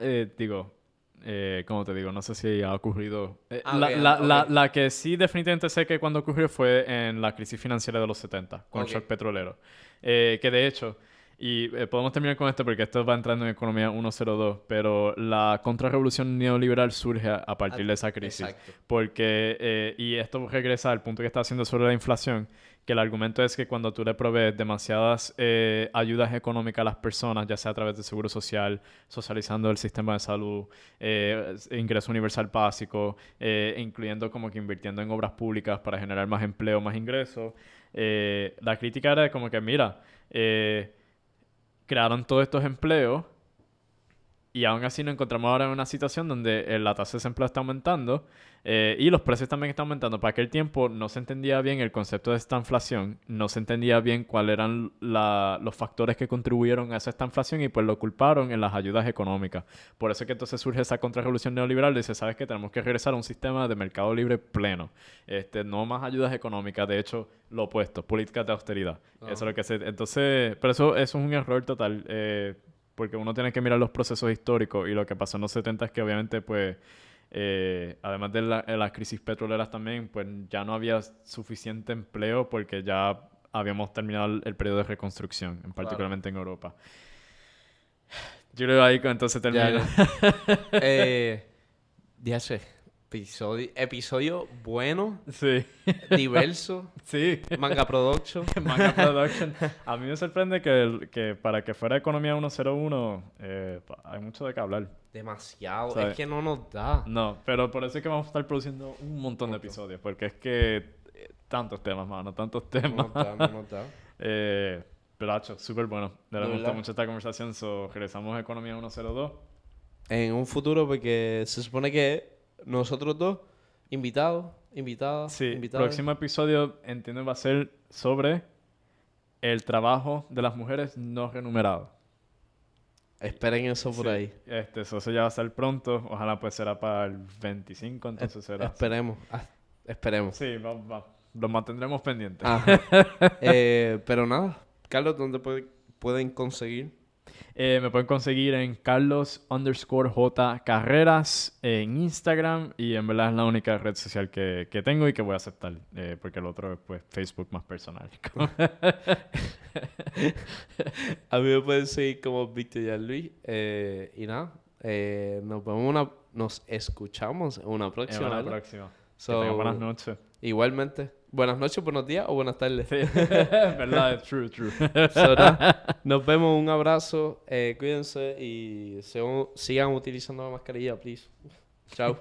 ¿cómo te digo? No sé si ha ocurrido. La que sí definitivamente sé que cuando ocurrió fue en la crisis financiera de los 70, con el shock petrolero. Que de hecho, y podemos terminar con esto porque esto va entrando en economía 102, pero la contrarrevolución neoliberal surge a partir de esa crisis. Exacto. Porque, y esto regresa al punto que está haciendo sobre la inflación, que el argumento es que cuando tú le provees demasiadas ayudas económicas a las personas, ya sea a través de seguro social, socializando el sistema de salud, ingreso universal básico, incluyendo como que invirtiendo en obras públicas para generar más empleo, más ingresos, la crítica era como que, mira, crearon todos estos empleos y aún así nos encontramos ahora en una situación donde la tasa de desempleo está aumentando y los precios también están aumentando. Para aquel tiempo no se entendía bien el concepto de esta inflación, no se entendía bien cuáles eran los factores que contribuyeron a esta inflación y pues lo culparon en las ayudas económicas. Por eso es que entonces surge esa contrarrevolución neoliberal y dice, ¿sabes qué? Tenemos que regresar a un sistema de mercado libre pleno. No más ayudas económicas, de hecho, lo opuesto, políticas de austeridad. Eso es lo que se... Entonces, pero eso es un error total. Porque uno tiene que mirar los procesos históricos y lo que pasó en los 70 es que obviamente pues además de las crisis petroleras también pues ya no había suficiente empleo porque ya habíamos terminado el periodo de reconstrucción, particularmente en Europa. Yo creo ahí entonces termina. Dígase, episodio bueno, sí, diverso, sí, Manga Production. Manga Production. A mí me sorprende que para que fuera Economía 101 hay mucho de qué hablar. Demasiado, ¿sabes? Es que no nos da. No, pero por eso es que vamos a estar produciendo un montón de episodios, porque es que tantos temas, mano, tantos temas. No nos da. Pero hacho, súper bueno. Me gustó mucho esta conversación, regresamos a Economía 102. En un futuro, porque se supone que nosotros dos, invitadas. Sí, el próximo episodio entiendo va a ser sobre el trabajo de las mujeres no remunerado. Esperen eso por ahí. Eso ya va a ser pronto. Ojalá pues será para el 25, entonces será. Esperemos. Esperemos. Sí, lo mantendremos pendientes. Pero nada, Carlos, ¿dónde pueden conseguir? Me pueden conseguir en Carlos_J Carreras en Instagram y en verdad es la única red social que tengo y que voy a aceptar porque el otro es pues Facebook más personal. A mí me pueden seguir como Víctor Gianluis y nada, nos escuchamos en una próxima. En una próxima. Que tengan buenas noches. Igualmente. Buenas noches, buenos días o buenas tardes. Sí. Verdad, true. Nos vemos, un abrazo, cuídense y sigan utilizando la mascarilla, please. Chao.